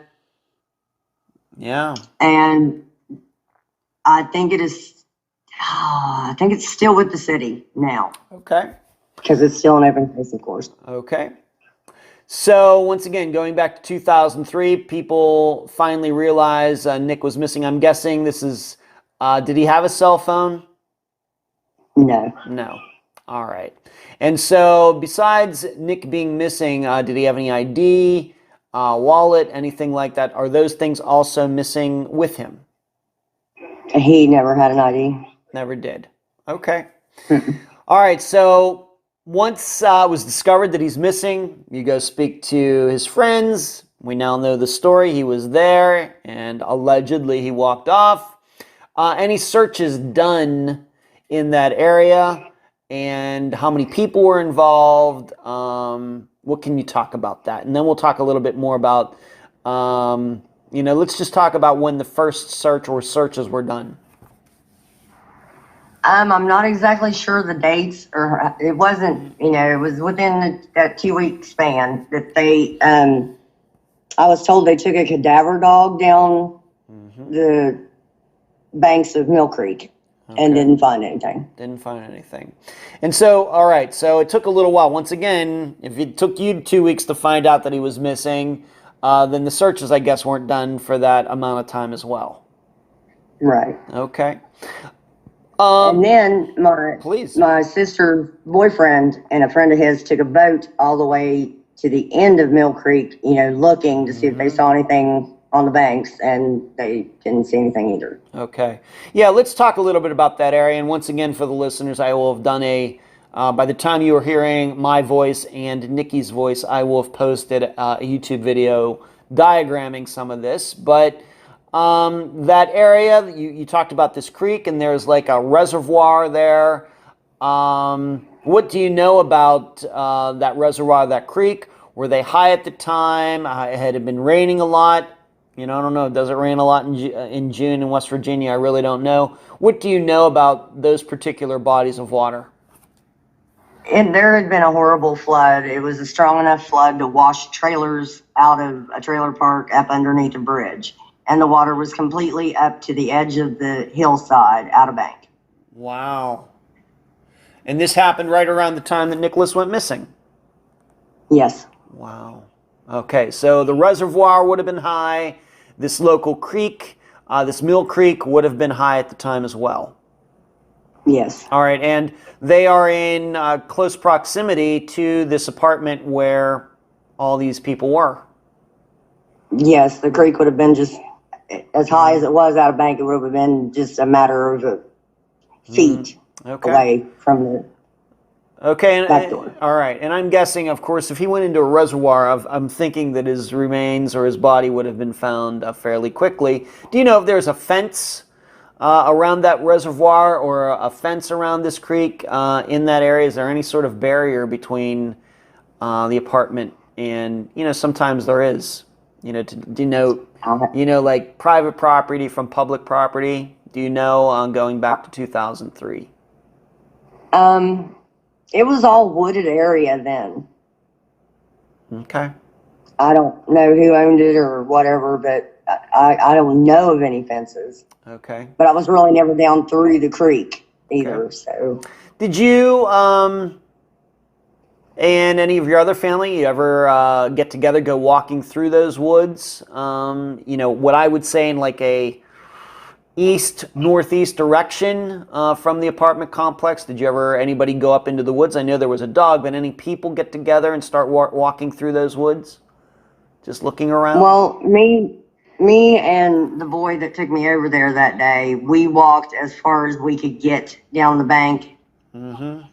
Yeah. And I think it's still with the city now. Okay. Because it's still an open case, of course. Okay. So once again, going back to 2003, people finally realized Nick was missing. I'm guessing this is, did he have a cell phone? No. No. All right. And so besides Nick being missing, did he have any ID, wallet, anything like that? Are those things also missing with him? He never had an ID. Never did. Okay. All right. So once it was discovered that he's missing, you go speak to his friends. We now know the story. He was there, and allegedly he walked off. Any searches done in that area, and how many people were involved? What can you talk about that? And then we'll talk a little bit more about, let's just talk about when the first search or searches were done. I'm not exactly sure the dates, or it wasn't, it was within that 2-week span that they, I was told they took a cadaver dog down the banks of Mill Creek and didn't find anything. Didn't find anything. And so, all right, so it took a little while. Once again, if it took you 2 weeks to find out that he was missing, then the searches, I guess, weren't done for that amount of time as well. Right. Okay. And then my sister's boyfriend and a friend of his took a boat all the way to the end of Mill Creek, looking to see if they saw anything on the banks, and they didn't see anything either. Okay. Yeah, let's talk a little bit about that area. And once again, for the listeners, I will have done by the time you are hearing my voice and Nikki's voice, I will have posted a YouTube video diagramming some of this. But that area, you talked about this creek, and there's like a reservoir there. What do you know about that reservoir, that creek? Were they high at the time? Had it been raining a lot? I don't know. Does it rain a lot in June in West Virginia? I really don't know. What do you know about those particular bodies of water? And there had been a horrible flood. It was a strong enough flood to wash trailers out of a trailer park up underneath a bridge. And the water was completely up to the edge of the hillside out of bank. Wow. And this happened right around the time that Nicholas went missing? Yes. Wow. Okay, so the reservoir would have been high. This local creek, this Mill Creek, would have been high at the time as well. Yes. All right, and they are in close proximity to this apartment where all these people were. Yes, the creek would have been just as high as it was out of bank. It would have been just a matter of feet away from the back door. All right, and I'm guessing, of course, if he went into a reservoir, I'm thinking that his remains or his body would have been found fairly quickly. Do you know if there's a fence around that reservoir or a fence around this creek in that area? Is there any sort of barrier between the apartment and, sometimes there is, to denote, like private property from public property? Do you know, going back to 2003? It was all wooded area then. Okay. I don't know who owned it or whatever, but I don't know of any fences. Okay. But I was really never down through the creek either. Okay. So. Did you and any of your other family, you ever get together, go walking through those woods? What I would say in like a east-northeast direction from the apartment complex. Did anybody go up into the woods? I know there was a dog, but any people get together and start walking through those woods? Just looking around? Well, me and the boy that took me over there that day, we walked as far as we could get down the bank. Mm-hmm.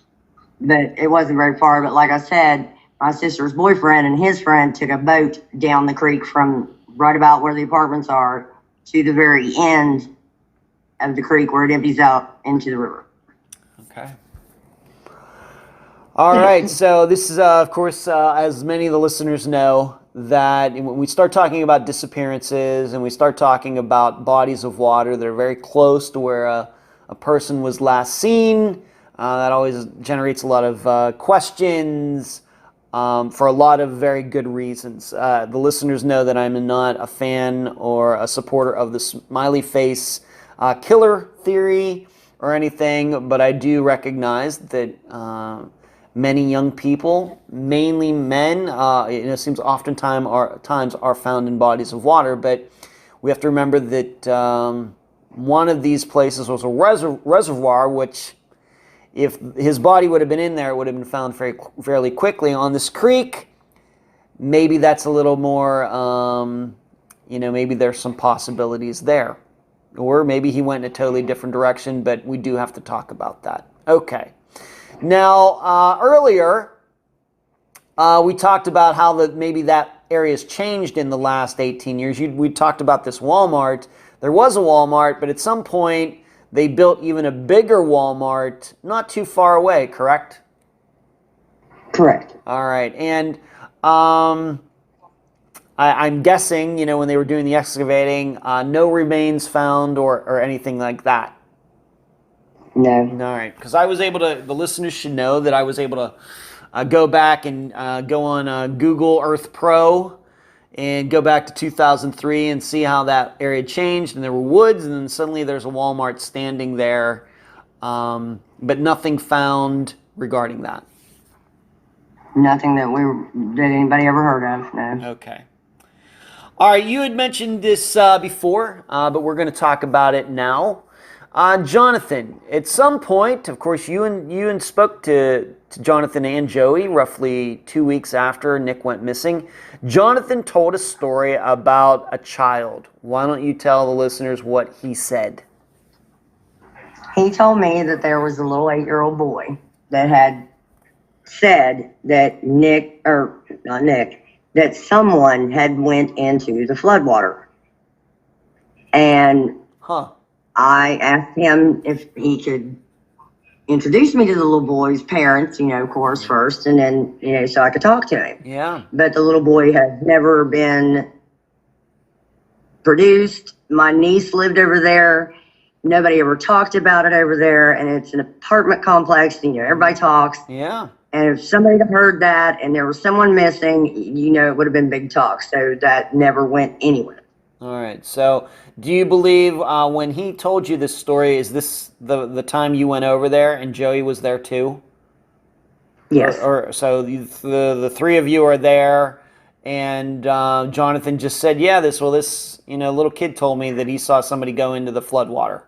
But it wasn't very far. But like I said, my sister's boyfriend and his friend took a boat down the creek from right about where the apartments are to the very end of the creek where it empties out into the river. Okay. All right. So this is, of course, as many of the listeners know, that when we start talking about disappearances and we start talking about bodies of water that are very close to where a person was last seen, that always generates a lot of questions for a lot of very good reasons. The listeners know that I'm not a fan or a supporter of the smiley face killer theory or anything, but I do recognize that many young people, mainly men, it seems oftentimes are found in bodies of water, but we have to remember that one of these places was a reservoir, which if his body would have been in there, it would have been found fairly quickly. On this creek, maybe that's a little more, maybe there's some possibilities there. Or maybe he went in a totally different direction, but we do have to talk about that. Okay. Now, earlier, we talked about how maybe that area has changed in the last 18 years. We talked about this Walmart. There was a Walmart, but at some point, they built even a bigger Walmart not too far away, correct? Correct. All right. And I'm guessing, when they were doing the excavating, no remains found or anything like that. No. All right. Because the listeners should know that I was able to go back and go on Google Earth Pro and go back to 2003 and see how that area changed. And there were woods, and then suddenly there's a Walmart standing there, but nothing found regarding that. Nothing that anybody ever heard of. No. Okay. All right. You had mentioned this before, but we're going to talk about it now. Jonathan, at some point, of course, you spoke to Jonathan and Joey roughly 2 weeks after Nick went missing. Jonathan told a story about a child. Why don't you tell the listeners what he said? He told me that there was a little 8-year-old boy that had said that that someone had went into the floodwater. And I asked him if he could introduce me to the little boy's parents, of course, first, and then, so I could talk to him. Yeah. But the little boy has never been produced. My niece lived over there. Nobody ever talked about it over there, and it's an apartment complex, everybody talks. Yeah. And if somebody had heard that and there was someone missing, it would have been big talk. So that never went anywhere. All right. So do you believe when he told you this story, is this the time you went over there and Joey was there too? Yes. Or so the three of you are there, and Jonathan just said, yeah, this little kid told me that he saw somebody go into the floodwater.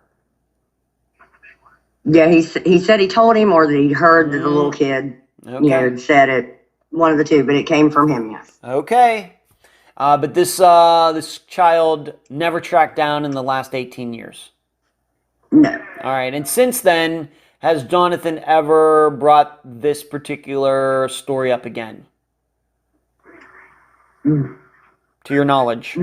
Yeah, he said he told him, or that he heard that the little kid, said it, one of the two, but it came from him, yes. Okay. But this child never tracked down in the last 18 years? No. All right. And since then, has Jonathan ever brought this particular story up again? To your knowledge?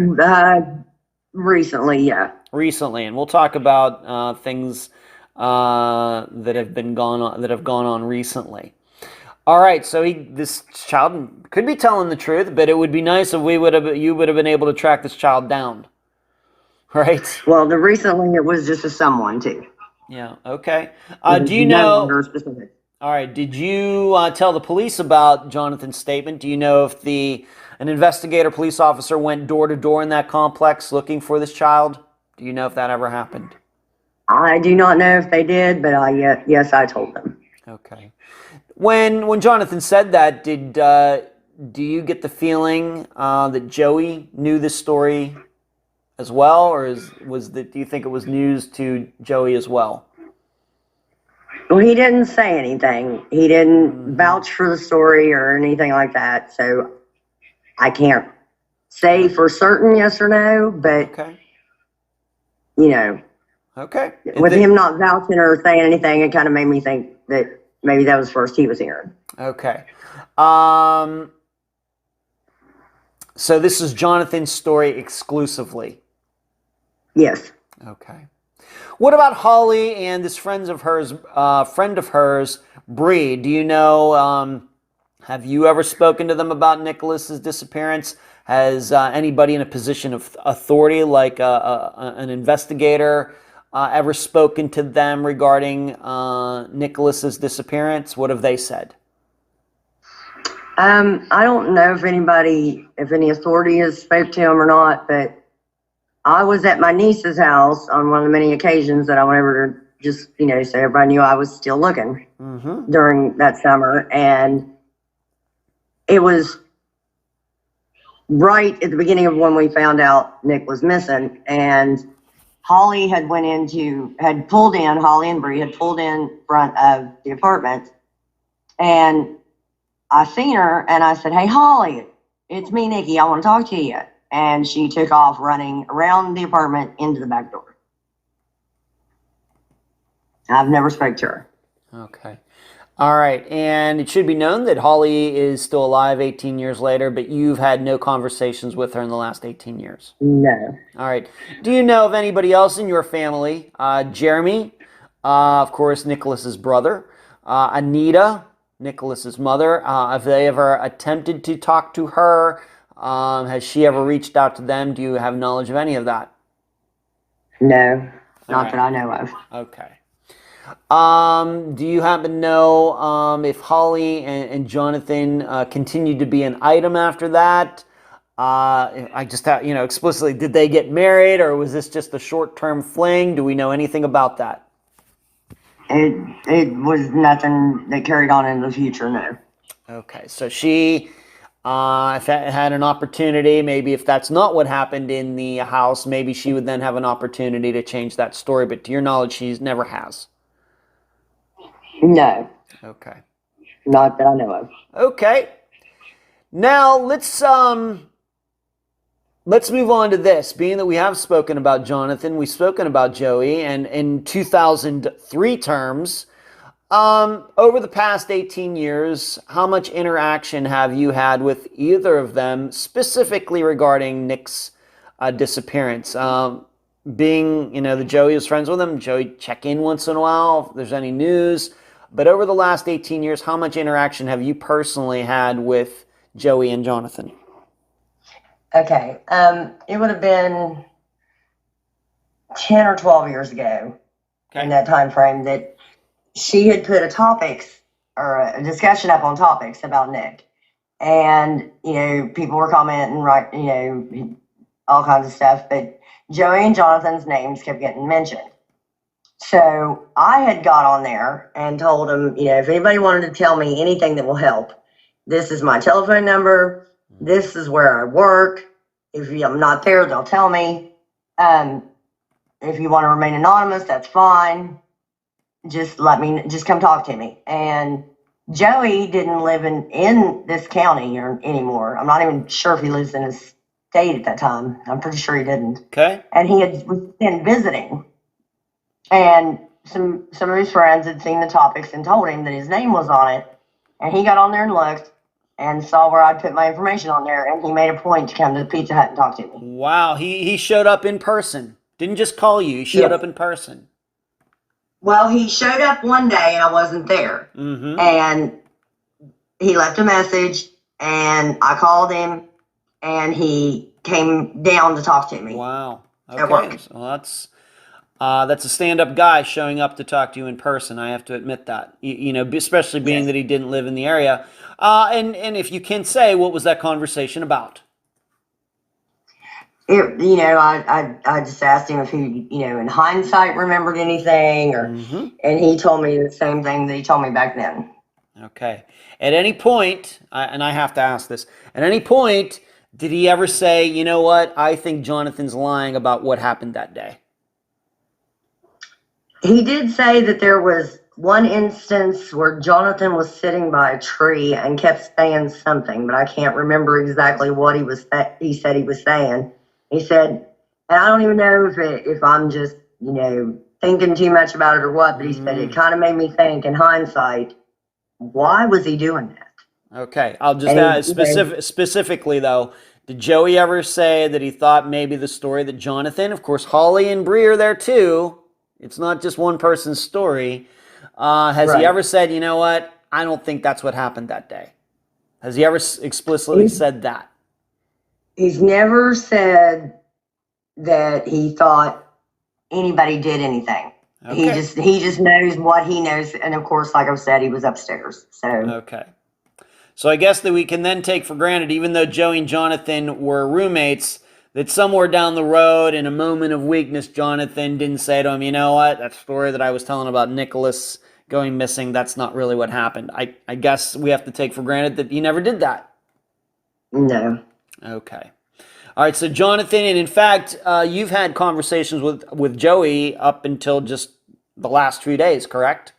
Recently, yeah. Recently. And we'll talk about things that have gone on recently. All right, so this child could be telling the truth, but it would be nice if you would have been able to track this child down, right? Well, recently it was just a someone too. Yeah. Okay. Do you know? All right. Did you tell the police about Jonathan's statement? Do you know if an investigator, police officer, went door to door in that complex looking for this child? Do you know if that ever happened? I do not know if they did, but yes, I told them. Okay. When Jonathan said that, do you get the feeling that Joey knew this story as well, or do you think it was news to Joey as well? Well, he didn't say anything. He didn't vouch for the story or anything like that, so I can't say for certain yes or no, but okay. Okay. With him not vouching or saying anything, it kind of made me think that maybe that was first he was hearing. Okay. So this is Jonathan's story exclusively? Yes. Okay. What about Holly and this friend of hers, Bree? Do you know, have you ever spoken to them about Nicholas's disappearance? Has anybody in a position of authority, like an investigator, ever spoken to them regarding Nicholas's disappearance? What have they said? I don't know if any authority has spoke to him or not, but I was at my niece's house on one of the many occasions that I went over to just, so everybody knew I was still looking during that summer. And it was right at the beginning of when we found out Nick was missing. And Holly and Bree had pulled in front of the apartment. And I seen her and I said, "Hey, Holly, it's me, Nikki. I want to talk to you." And she took off running around the apartment into the back door. I've never spoke to her. Okay. All right. And it should be known that Holly is still alive 18 years later, but you've had no conversations with her in the last 18 years. No. All right. Do you know of anybody else in your family? Jeremy, of course, Nicholas's brother, Anita, Nicholas's mother. Have they ever attempted to talk to her? Has she ever reached out to them? Do you have knowledge of any of that? No, not that I know of. Okay. Do you happen to know if Holly and Jonathan continued to be an item after that? I just have, explicitly, did they get married, or was this just a short-term fling? Do we know anything about that? It was nothing that carried on in the future, no. Okay, so she if had an opportunity, maybe if that's not what happened in the house, maybe she would then have an opportunity to change that story. But to your knowledge, she never has. No. Okay. Not that I know of. Okay. Now let's move on to this. Being that we have spoken about Jonathan, we've spoken about Joey, and in 2003 terms, over the past 18 years, how much interaction have you had with either of them, specifically regarding Nick's disappearance? Being, that Joey was friends with him, Joey check in once in a while if there's any news. But over the last 18 years, how much interaction have you personally had with Joey and Jonathan? Okay. It would have been 10 or 12 years ago in that time frame that she had put a discussion up on topics about Nick. And, people were commenting, right, all kinds of stuff. But Joey and Jonathan's names kept getting mentioned. So I had got on there and told them, if anybody wanted to tell me anything that will help, this is my telephone number. This is where I work. If I'm not there, they'll tell me. If you want to remain anonymous, that's fine. Just come talk to me. And Joey didn't live in this county anymore. I'm not even sure if he lives in his state at that time. I'm pretty sure he didn't. Okay. And he was been visiting. And some of his friends had seen the topics and told him that his name was on it. And he got on there and looked and saw where I'd put my information on there. And he made a point to come to the Pizza Hut and talk to me. Wow. He showed up in person. Didn't just call you. He showed up in person. Well, he showed up one day and I wasn't there. Mm-hmm. And he left a message and I called him and he came down to talk to me. Wow. Okay. Well, that's a stand-up guy showing up to talk to you in person. I have to admit that, especially being that he didn't live in the area. And if you can say, what was that conversation about? I just asked him if he, in hindsight remembered anything, and he told me the same thing that he told me back then. Okay. At any point, and I have to ask this, at any point, did he ever say, you know what, I think Jonathan's lying about what happened that day? He did say that there was one instance where Jonathan was sitting by a tree and kept saying something, but I can't remember exactly what he said he was saying. He said, and I don't even know if I'm just, thinking too much about it or what, but he said it kind of made me think in hindsight, why was he doing that? Okay, I'll just ask specifically though, did Joey ever say that he thought maybe the story that Jonathan, of course, Holly and Bree are there too, It's not just one person's story. Has he Right. ever said, you know what, I don't think that's what happened that day? Has he ever explicitly said that? He's never said that he thought anybody did anything. Okay. He just knows what he knows, and of course, like I said, he was upstairs. So Okay. So I guess that we can then take for granted, even though Joey and Jonathan were roommates, that somewhere down the road, in a moment of weakness, Jonathan didn't say to him, you know what, that story that I was telling about Nicholas going missing, that's not really what happened. I guess we have to take for granted that he never did that. no. Okay. All right, so Jonathan, and in fact, you've had conversations with Joey up until just the last few days, correct?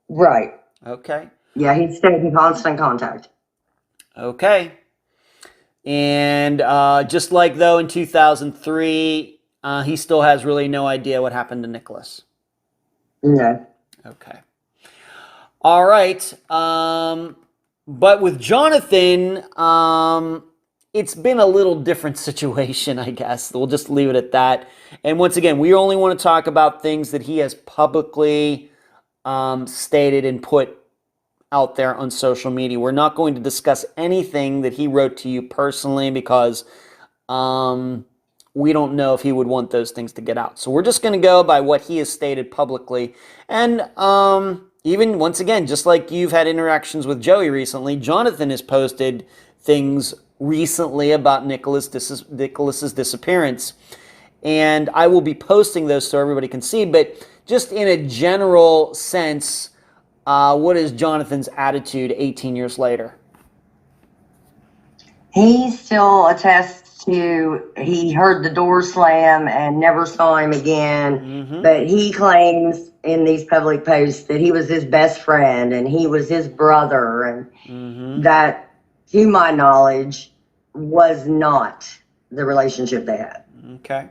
Right. Okay. Yeah, he stayed in constant contact. Okay. And just like though in 2003, he still has really no idea what happened to Nicholas. No. Okay. All right. But with Jonathan, it's been a little different situation, I guess. We'll just leave it at that. And once again, we only want to talk about things that he has publicly stated and put out there on social media. We're not going to discuss anything that he wrote to you personally because we don't know if he would want those things to get out. So we're just going to go by what he has stated publicly. And even, once again, just like you've had interactions with Joey recently, Jonathan has posted things recently about Nicholas's disappearance. And I will be posting those so everybody can see. But just in a general sense, what is Jonathan's attitude 18 years later? He still attests to he heard the door slam and never saw him again. Mm-hmm. But he claims in these public posts that he was his best friend and he was his brother, and Mm-hmm. that, to my knowledge, was not the relationship they had. Okay.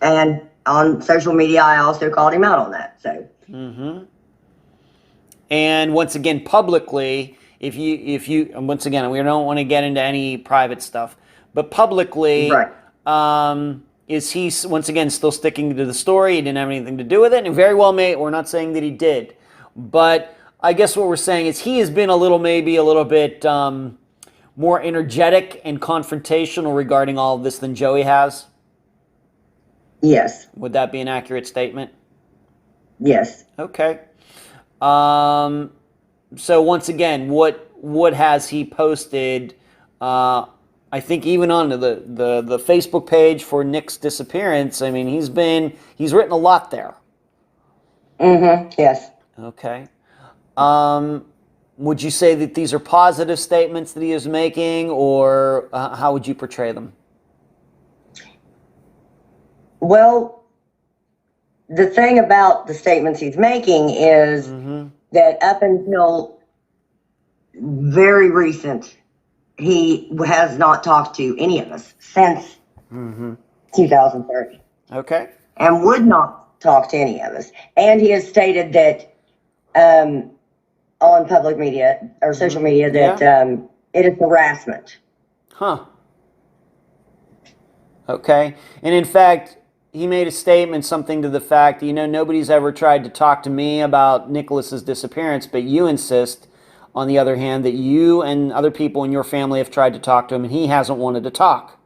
And on social media, I also called him out on that. So. Mm-hmm. And once again, publicly, if you once again, we don't want to get into any private stuff, but publicly, Right. Is he once again still sticking to the story? He didn't have anything to do with it, and very well may. We're not saying that he did, but I guess what we're saying is he has been maybe a little bit more energetic and confrontational regarding all of this than Joey has. Yes. Would that be an accurate statement? Yes. Okay. So once again, what has he posted? I think even on the Facebook page for Nick's disappearance. I mean, he's written a lot there. Mm-hmm. Yes. Okay. Would you say that these are positive statements that he is making, or how would you portray them? Well, the thing about the statements he's making is Mm-hmm. that up until very recent, he has not talked to any of us since Mm-hmm. 2030, Okay. and would not talk to any of us. And he has stated that on public media or social media that it is harassment. Huh. Okay. And in fact, he made a statement, something to the fact, nobody's ever tried to talk to me about Nicholas's disappearance, but you insist, on the other hand, that you and other people in your family have tried to talk to him, and he hasn't wanted to talk.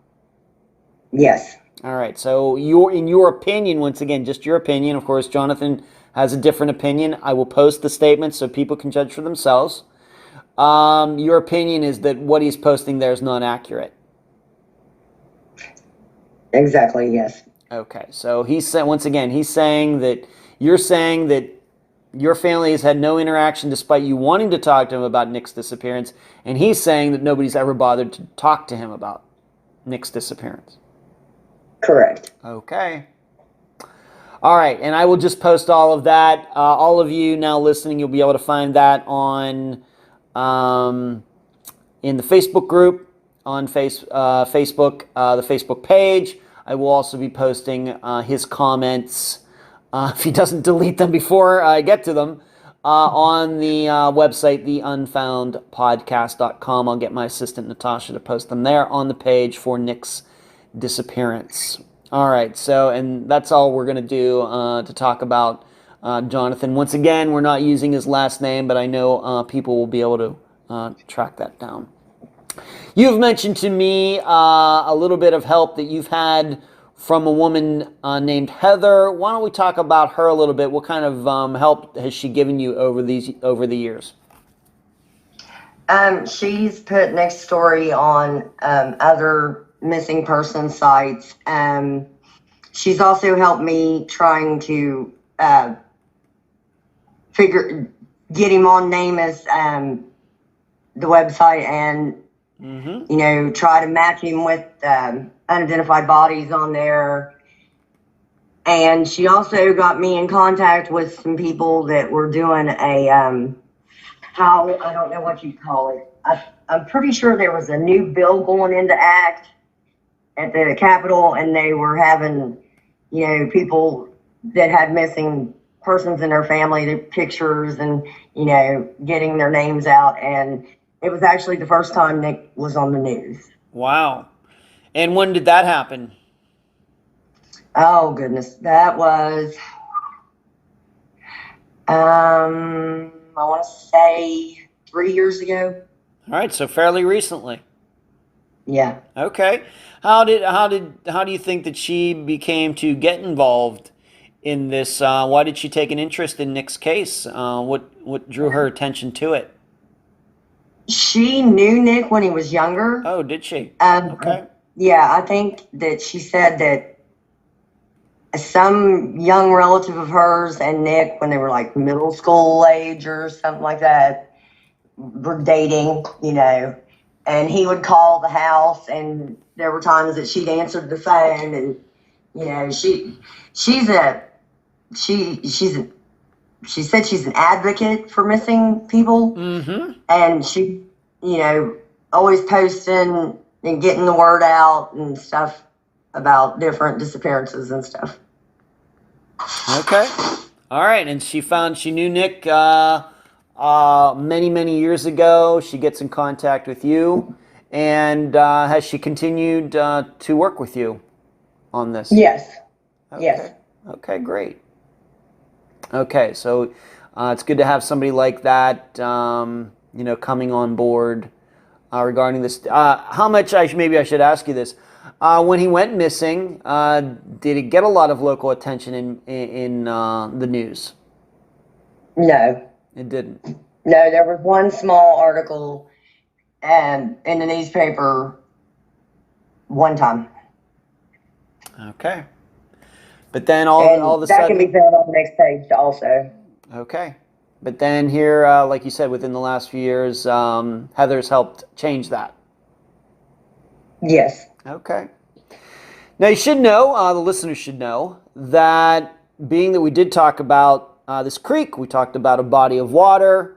Yes. All right. So in your opinion, once again, just your opinion, of course, Jonathan has a different opinion. I will post the statement so people can judge for themselves. Your opinion is that what he's posting there is not accurate. Exactly. Yes. Okay, so he's saying that you're saying that your family has had no interaction despite you wanting to talk to him about Nick's disappearance, and he's saying that nobody's ever bothered to talk to him about Nick's disappearance. Correct. Okay. All right, and I will just post all of that. All of you now listening, you'll be able to find that on in the Facebook group, on Facebook, the Facebook page. I will also be posting his comments, if he doesn't delete them before I get to them, on the website, the unfoundpodcast.com. I'll get my assistant Natasha to post them there on the page for Nick's disappearance. All right. So, and that's all we're going to do to talk about Jonathan. Once again, we're not using his last name, but I know people will be able to track that down. You've mentioned to me a little bit of help that you've had from a woman named Heather. Why don't we talk about her a little bit? What kind of help has she given you over the years? She's put Nick's story on other missing person sites. She's also helped me trying to get him on NAMUS, the website, and try to match him with unidentified bodies on there. And she also got me in contact with some people that were doing a I don't know what you call it. I'm pretty sure there was a new bill going into act at the Capitol, and they were having, people that had missing persons in their family, their pictures, and, getting their names out. And it was actually the first time Nick was on the news. Wow. And when did that happen? Oh, goodness. That was, I want to say 3 years ago. All right, so fairly recently. Yeah. Okay. How do you think that she became to get involved in this? Why did she take an interest in Nick's case? What drew her attention to it? She knew Nick when he was younger. Oh, did she? Okay. Yeah, I think that she said that some young relative of hers and Nick, when they were like middle school age or something like that, were dating, and he would call the house, and there were times that she'd answered the phone, and she said she's an advocate for missing people, and she always posting and getting the word out and stuff about different disappearances and stuff. Okay. All right. And she knew Nick many years ago. She gets in contact with you. And has she continued to work with you on this? Yes. Okay. Yes. Okay, great. Okay, so it's good to have somebody like that, coming on board regarding this. How much, maybe I should ask you this. When he went missing, did it get a lot of local attention in the news? No. It didn't? No, there was one small article in the newspaper one time. Okay. But then all of a sudden... that can be found on the next page also. Okay. But then here, like you said, within the last few years, Heather's helped change that. Yes. Okay. Now you should know, the listeners should know, that being that we did talk about this creek, we talked about a body of water,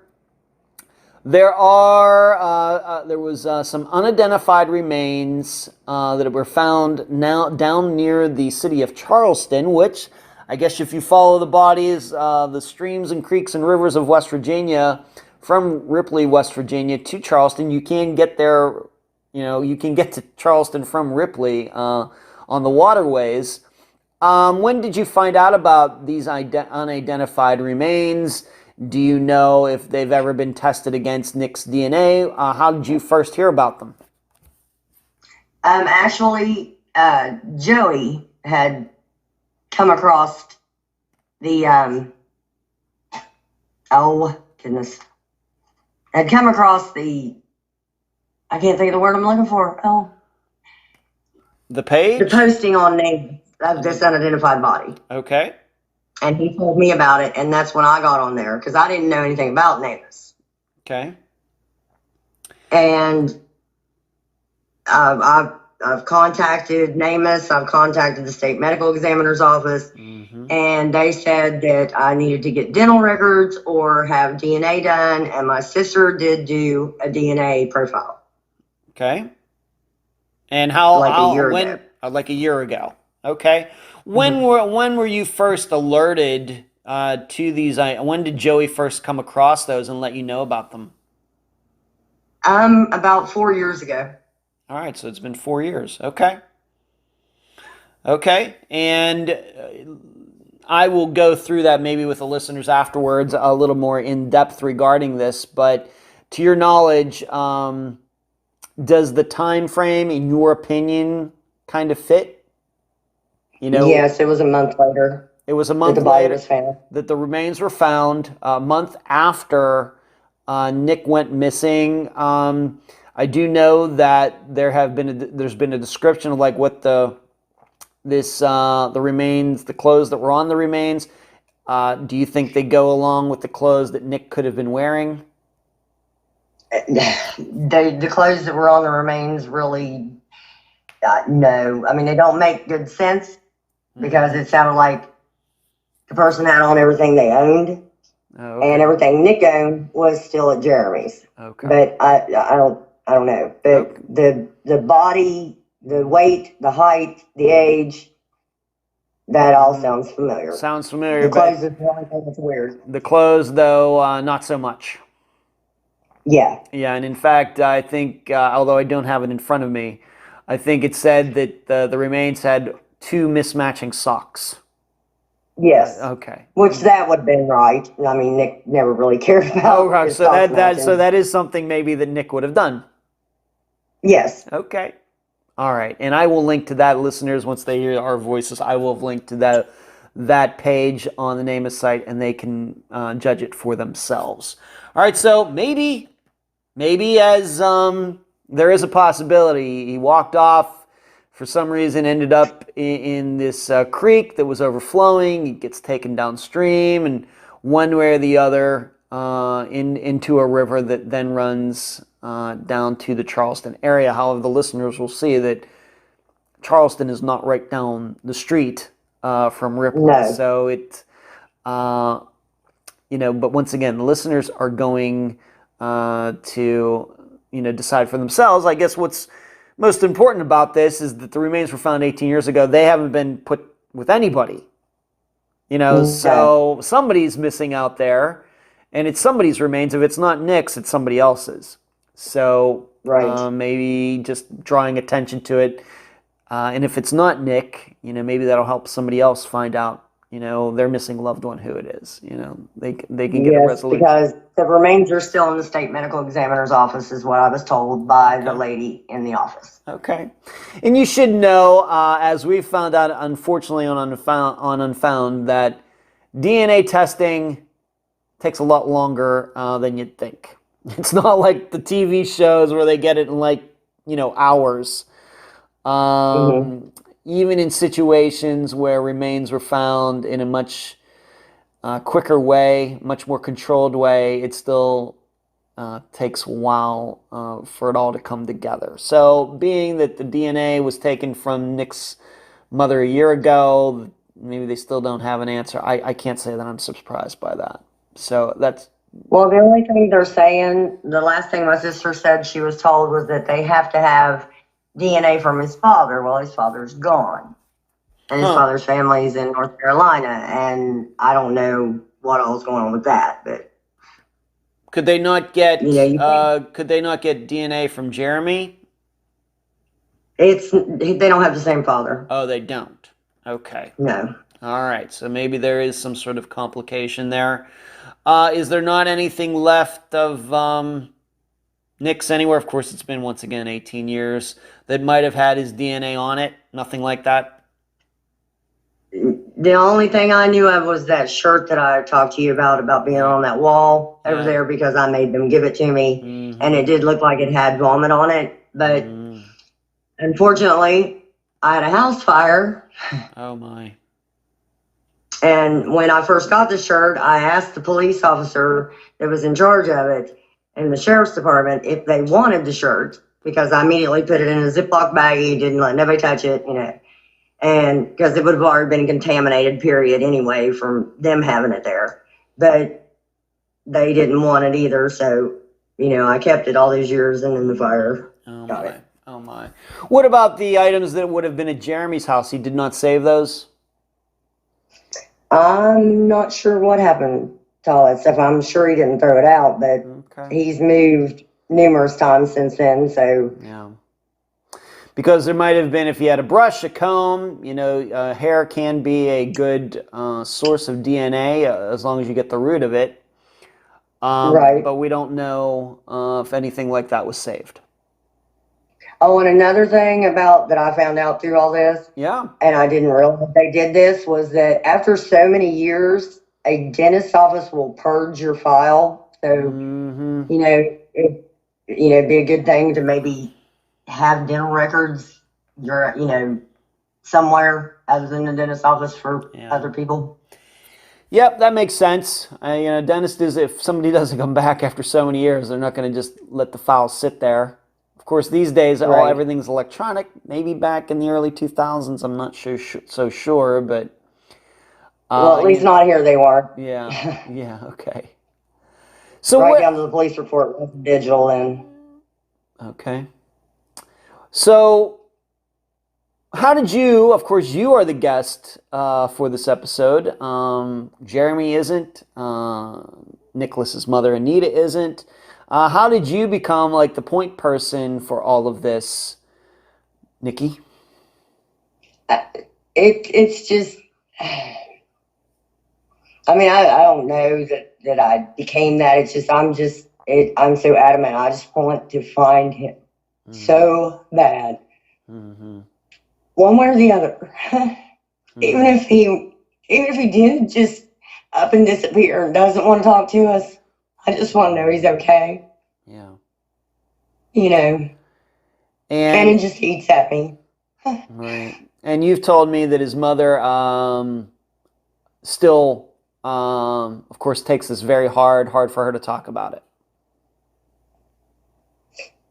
there was some unidentified remains that were found now down near the city of Charleston, which I guess if you follow the bodies, the streams and creeks and rivers of West Virginia, from Ripley, West Virginia to Charleston, you can get there. You can get to Charleston from Ripley on the waterways. When did you find out about these unidentified remains? Do you know if they've ever been tested against Nick's DNA? How did you first hear about them? Actually, Joey had come across the, had come across the, I can't think of the word I'm looking for. The page? The posting on name of this unidentified body. Okay. And he told me about it, and that's when I got on there, because I didn't know anything about NAMUS. Okay. And I've contacted NAMUS, I've contacted the state medical examiner's office, and they said that I needed to get dental records or have DNA done, and my sister did do a DNA profile. Okay. And how? Like a year ago. Like a year ago. Okay. When were you first alerted to these? When did Joey first come across those and let you know about them? About 4 years ago. All right, so it's been 4 years. Okay. Okay, and I will go through that maybe with the listeners afterwards a little more in depth regarding this. But to your knowledge, does the time frame, in your opinion, kind of fit? Yes, it was a month later It was a that month the body later was found. that the remains were found. A month after Nick went missing. I do know that there's been a description of like what the remains, the clothes that were on the remains. Do you think they go along with the clothes that Nick could have been wearing? The clothes that were on the remains really, no. I mean, they don't make good sense because it sounded like the person had on everything they owned, and everything Nick owned was still at Jeremy's. Okay. But I don't know. But the body, the weight, the height, the age, that all sounds familiar. Sounds familiar. The clothes is the only thing that's weird. The clothes, though, not so much. Yeah. Yeah, and in fact, I think, although I don't have it in front of me, I think it said that the remains had 2 mismatching socks. Yes. Okay. Which that would have been right. I mean, Nick never really cared about. So that is something maybe that Nick would have done. Yes. Okay. All right, and I will link to that, listeners. Once they hear our voices, I will have linked to that page on the NAMUS site, and they can judge it for themselves. All right, so maybe as there is a possibility he walked off for some reason, ended up in this creek that was overflowing. He gets taken downstream, and one way or the other into a river that then runs down to the Charleston area. However, the listeners will see that Charleston is not right down the street from Ripley. No. So it, but once again, the listeners are going to, decide for themselves. I guess what's most important about this is that the remains were found 18 years ago. They haven't been put with anybody. So somebody's missing out there, and it's somebody's remains. If it's not Nick's, it's somebody else's. So maybe just drawing attention to it. And if it's not Nick, maybe that'll help somebody else find out, their missing loved one, who it is. They can get a resolution. Because the remains are still in the state medical examiner's office, is what I was told by the lady in the office. Okay. And you should know, as we found out, unfortunately, on Unfound, that DNA testing takes a lot longer than you'd think. It's not like the TV shows where they get it in hours. Even in situations where remains were found in a much quicker way, much more controlled way, it still takes a while for it all to come together. So being that the DNA was taken from Nick's mother a year ago, maybe they still don't have an answer. I can't say that I'm surprised by that. So that's... Well, the only thing they're saying, the last thing my sister said she was told was that they have to have DNA from his father. Well, his father's gone. And his father's family's in North Carolina. And I don't know what all's going on with that. But could they not get DNA from Jeremy? They don't have the same father. Oh, they don't. Okay. No. All right. So maybe there is some sort of complication there. Is there not anything left of Nick's anywhere? Of course, it's been, once again, 18 years, that might have had his DNA on it? Nothing like that? The only thing I knew of was that shirt that I talked to you about being on that wall over there, because I made them give it to me. And it did look like it had vomit on it. But unfortunately, I had a house fire. Oh, my. And when I first got the shirt, I asked the police officer that was in charge of it in the sheriff's department if they wanted the shirt, because I immediately put it in a Ziploc baggie, didn't let nobody touch it, and because it would have already been contaminated, period, anyway, from them having it there. But they didn't want it either, so, I kept it all these years, and then the fire got it. Oh, my. What about the items that would have been at Jeremy's house? He did not save those? I'm not sure what happened to all that stuff. I'm sure he didn't throw it out, but he's moved numerous times since then, so... Yeah. Because there might have been, if you had a brush, a comb, hair can be a good source of DNA as long as you get the root of it. Right. But we don't know if anything like that was saved. Oh, and another thing about that I found out through all this, Yeah. and I didn't realize they did this, was that after so many years, a dentist's office will purge your file. So, it'd be a good thing to maybe have dental records, somewhere other than the dentist's office for other people. Yep, that makes sense. Dentist is, if somebody doesn't come back after so many years, they're not going to just let the file sit there. Of course, these days, everything's electronic. Maybe back in the early 2000s, I'm not so sure, but... well, at least not here they were. Yeah, okay. So right down to the police report was digital and... Okay. So, how did you, of course, you are the guest for this episode. Jeremy isn't. Nicholas's mother, Anita, isn't. How did you become like the point person for all of this, Nikki? It's just, I mean, I don't know that I became that. It's just, I'm so adamant. I just want to find him so bad. Mm-hmm. One way or the other. Even if he did just up and disappear and doesn't want to talk to us, I just want to know he's okay. Yeah. And it just eats at me. Right. And you've told me that his mother still, of course, takes this very hard for her to talk about it.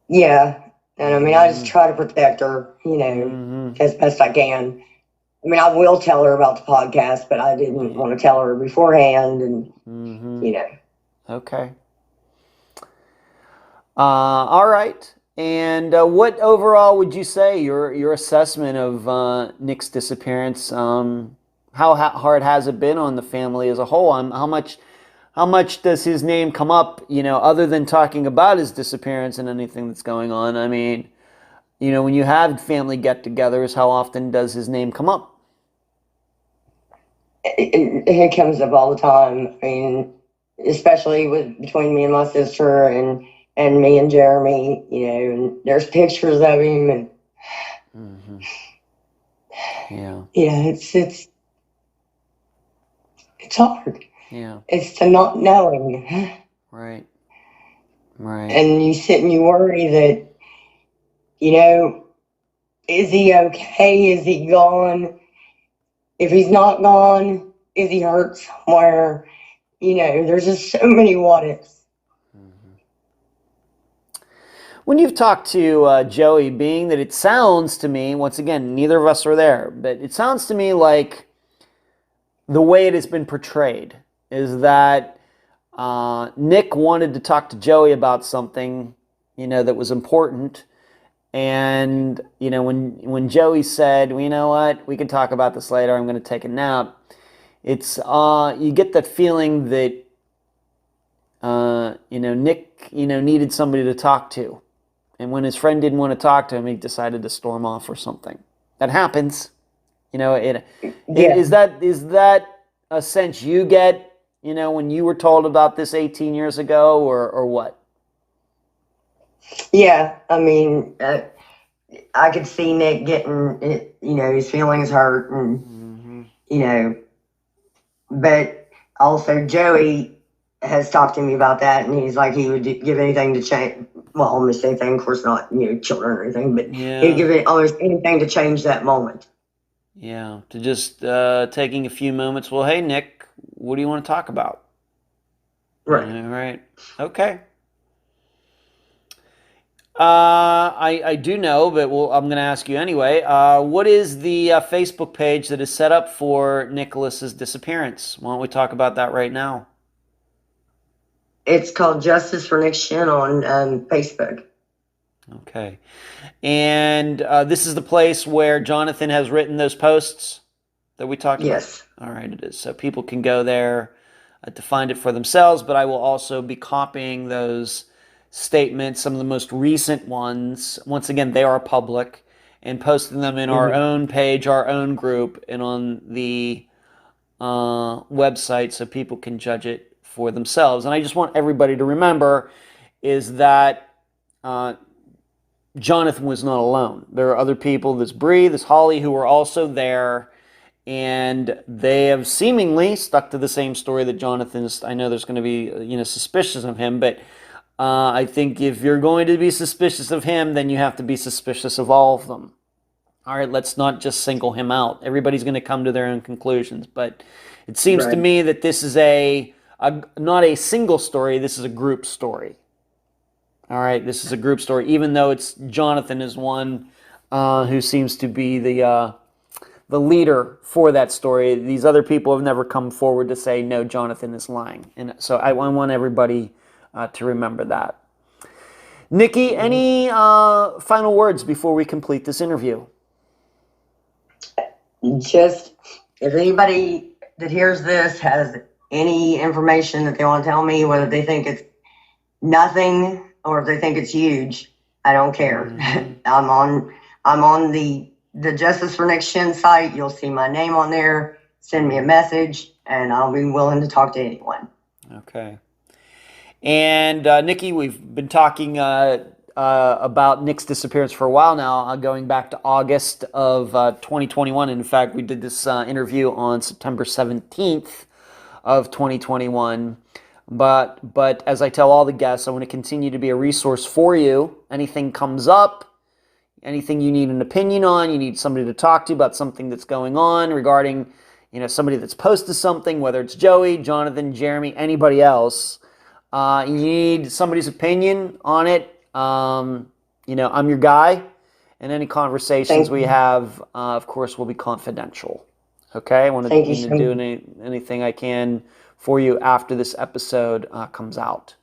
Yeah. And I mean, I just try to protect her, as best I can. I mean, I will tell her about the podcast, but I didn't want to tell her beforehand and, Okay. All right. And what overall would you say your assessment of Nick's disappearance? How hard has it been on the family as a whole? How much does his name come up? Other than talking about his disappearance and anything that's going on. I mean, when you have family get-togethers, how often does his name come up? It comes up all the time. I mean, especially between me and my sister and me and Jeremy, and there's pictures of him and it's hard. Yeah. It's the not knowing. Right. And you sit and you worry that, is he okay? Is he gone? If he's not gone, is he hurt somewhere? There's just so many what ifs. When you've talked to Joey, being that it sounds to me, once again, neither of us are there, but it sounds to me like the way it has been portrayed is that Nick wanted to talk to Joey about something, that was important. And, when Joey said, well, you know what, we can talk about this later, I'm going to take a nap. It's, you get that feeling that, Nick, needed somebody to talk to. And when his friend didn't want to talk to him, he decided to storm off or something. That happens. Is that a sense you get, when you were told about this 18 years ago or what? Yeah, I mean, I could see Nick getting, his feelings hurt and, but also Joey has talked to me about that, and he's like, he would give anything to change, well, almost anything, of course not, children or anything, but he'd give it almost anything to change that moment. Yeah, to just taking a few moments, well, hey, Nick, what do you want to talk about? Right. Right. Okay. I do know, but I'm going to ask you anyway. What is the Facebook page that is set up for Nicholas's disappearance? Why don't we talk about that right now? It's called Justice for Nick Shinn on Facebook. Okay. And this is the place where Jonathan has written those posts that we talked about? Yes. All right, it is. So people can go there to find it for themselves, but I will also be copying those statements, some of the most recent ones. Once again, they are public, and posting them in our own page, our own group, and on the website so people can judge it for themselves. And I just want everybody to remember is that Jonathan was not alone. There are other people, this Bree, this Holly, who were also there, and they have seemingly stuck to the same story that Jonathan's. I know there's going to be, suspicious of him, but I think if you're going to be suspicious of him, then you have to be suspicious of all of them. All right, let's not just single him out. Everybody's going to come to their own conclusions, but it seems to me that this is not a single story, this is a group story. All right, this is a group story, even though it's Jonathan is one who seems to be the leader for that story. These other people have never come forward to say, no, Jonathan is lying. And so I want everybody to remember that. Nikki, any final words before we complete this interview? Just, if anybody that hears this has any information that they want to tell me, whether they think it's nothing or if they think it's huge, I don't care. I'm on the Justice for Nick Shinn site. You'll see my name on there. Send me a message, and I'll be willing to talk to anyone. Okay. And Nikki, we've been talking about Nick's disappearance for a while now, going back to August of 2021. In fact, we did this interview on September 17th of 2021. But as I tell all the guests, I want to continue to be a resource for you. Anything comes up, anything you need an opinion on, you need somebody to talk to about something that's going on regarding, somebody that's posted something, whether it's Joey, Jonathan, Jeremy, anybody else. You need somebody's opinion on it. I'm your guy, and any conversations we have, of course, will be confidential. Okay? I want to do anything I can for you after this episode comes out.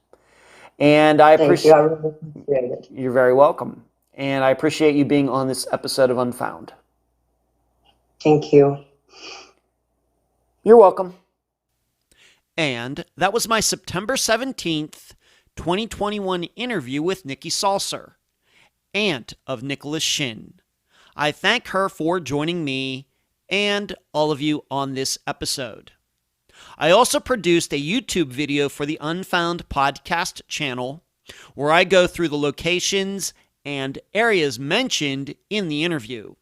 And I appreciate I really appreciate it. You're very welcome. And I appreciate you being on this episode of Unfound. Thank you. You're welcome. And that was my September 17th, 2021 interview with Nikki Salser, aunt of Nicholas Shinn. I thank her for joining me and all of you on this episode. I also produced a YouTube video for the Unfound Podcast Channel where I go through the locations and areas mentioned in the interview.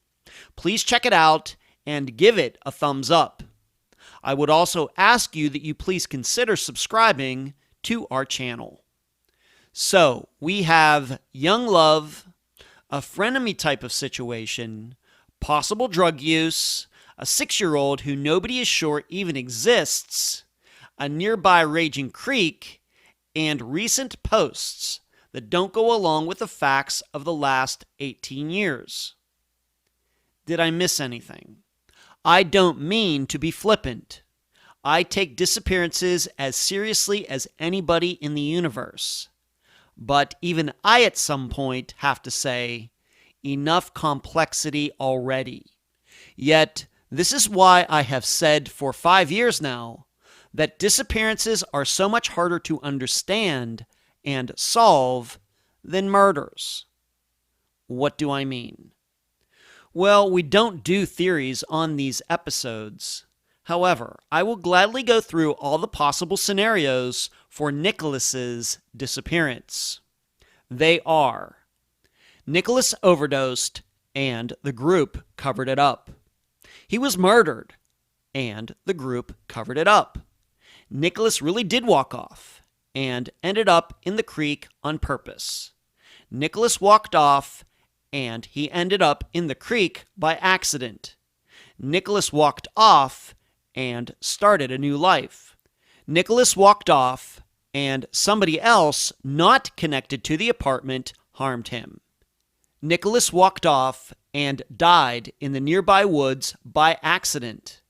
Please check it out and give it a thumbs up. I would also ask you that you please consider subscribing to our channel. So, we have young love, a frenemy type of situation, possible drug use, a 6-year-old who nobody is sure even exists, a nearby raging creek, and recent posts that don't go along with the facts of the last 18 years. Did I miss anything? I don't mean to be flippant. I take disappearances as seriously as anybody in the universe. But even I at some point have to say, enough complexity already. Yet, this is why I have said for 5 years now that disappearances are so much harder to understand and solve than murders. What do I mean? Well, we don't do theories on these episodes. However, I will gladly go through all the possible scenarios for Nicholas's disappearance. They are: Nicholas overdosed and the group covered it up. He was murdered and the group covered it up. Nicholas really did walk off and ended up in the creek on purpose. Nicholas walked off and he ended up in the creek by accident. Nicholas walked off and started a new life. Nicholas walked off and somebody else not connected to the apartment harmed him. Nicholas walked off and died in the nearby woods by accident.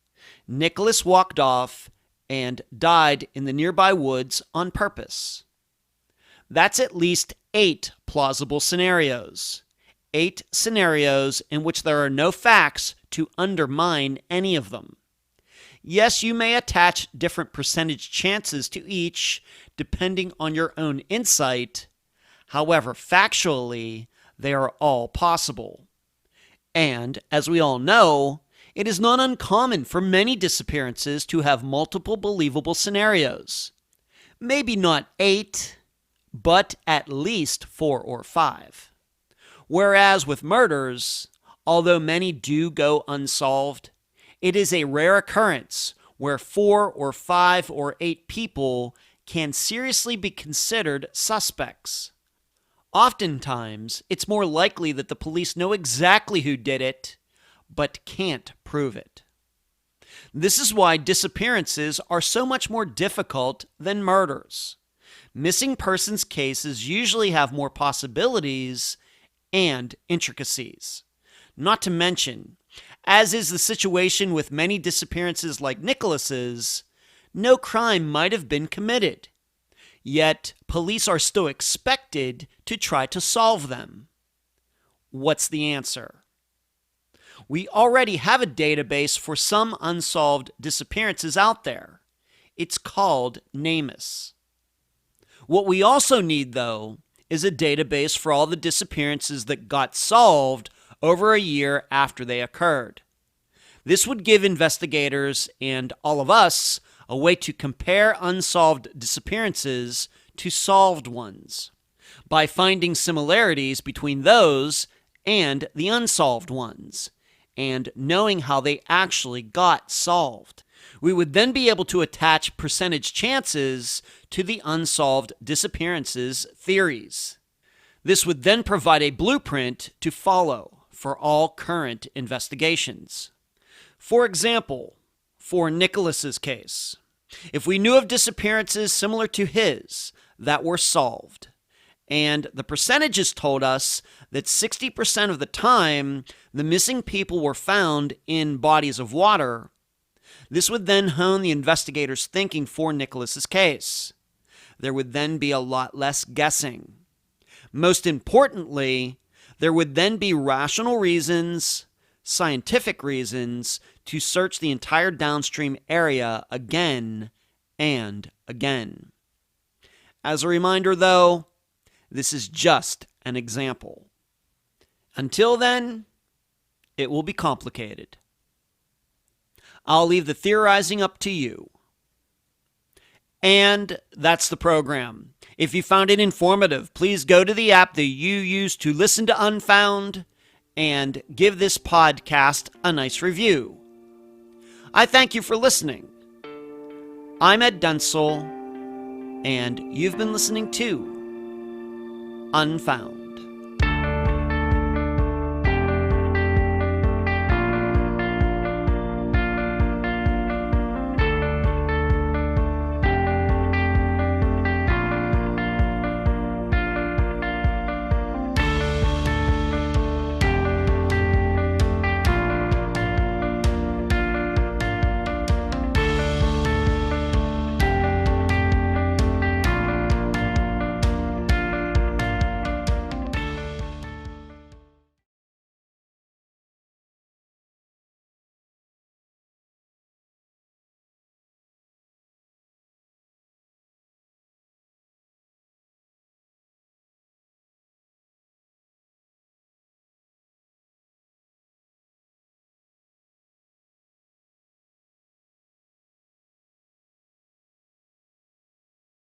Nicholas walked off and died in the nearby woods on purpose. That's at least 8 plausible scenarios. 8 scenarios in which there are no facts to undermine any of them. Yes, you may attach different percentage chances to each, depending on your own insight. However, factually, they are all possible. And, as we all know, it is not uncommon for many disappearances to have multiple believable scenarios. Maybe not 8, but at least 4 or 5. Whereas with murders, although many do go unsolved, it is a rare occurrence where 4 or 5 or 8 people can seriously be considered suspects. Oftentimes, it's more likely that the police know exactly who did it, but can't prove it. This is why disappearances are so much more difficult than murders. Missing persons cases usually have more possibilities and intricacies. Not to mention, as is the situation with many disappearances like Nicholas's, no crime might have been committed. Yet, police are still expected to try to solve them. What's the answer? We already have a database for some unsolved disappearances out there. It's called NAMUS. What we also need, though, is a database for all the disappearances that got solved over a year after they occurred. This would give investigators and all of us a way to compare unsolved disappearances to solved ones by finding similarities between those and the unsolved ones and knowing how they actually got solved. We would then be able to attach percentage chances to the unsolved disappearances theories. This would then provide a blueprint to follow for all current investigations. For example, for Nicholas's case, if we knew of disappearances similar to his that were solved, and the percentages told us that 60% of the time the missing people were found in bodies of water, this would then hone the investigators' thinking for Nicholas's case. There would then be a lot less guessing. Most importantly, there would then be rational reasons, scientific reasons, to search the entire downstream area again and again. As a reminder, though, this is just an example. Until then, it will be complicated. I'll leave the theorizing up to you. And that's the program. If you found it informative, please go to the app that you use to listen to Unfound and give this podcast a nice review. I thank you for listening. I'm Ed Dunsel, and you've been listening to Unfound.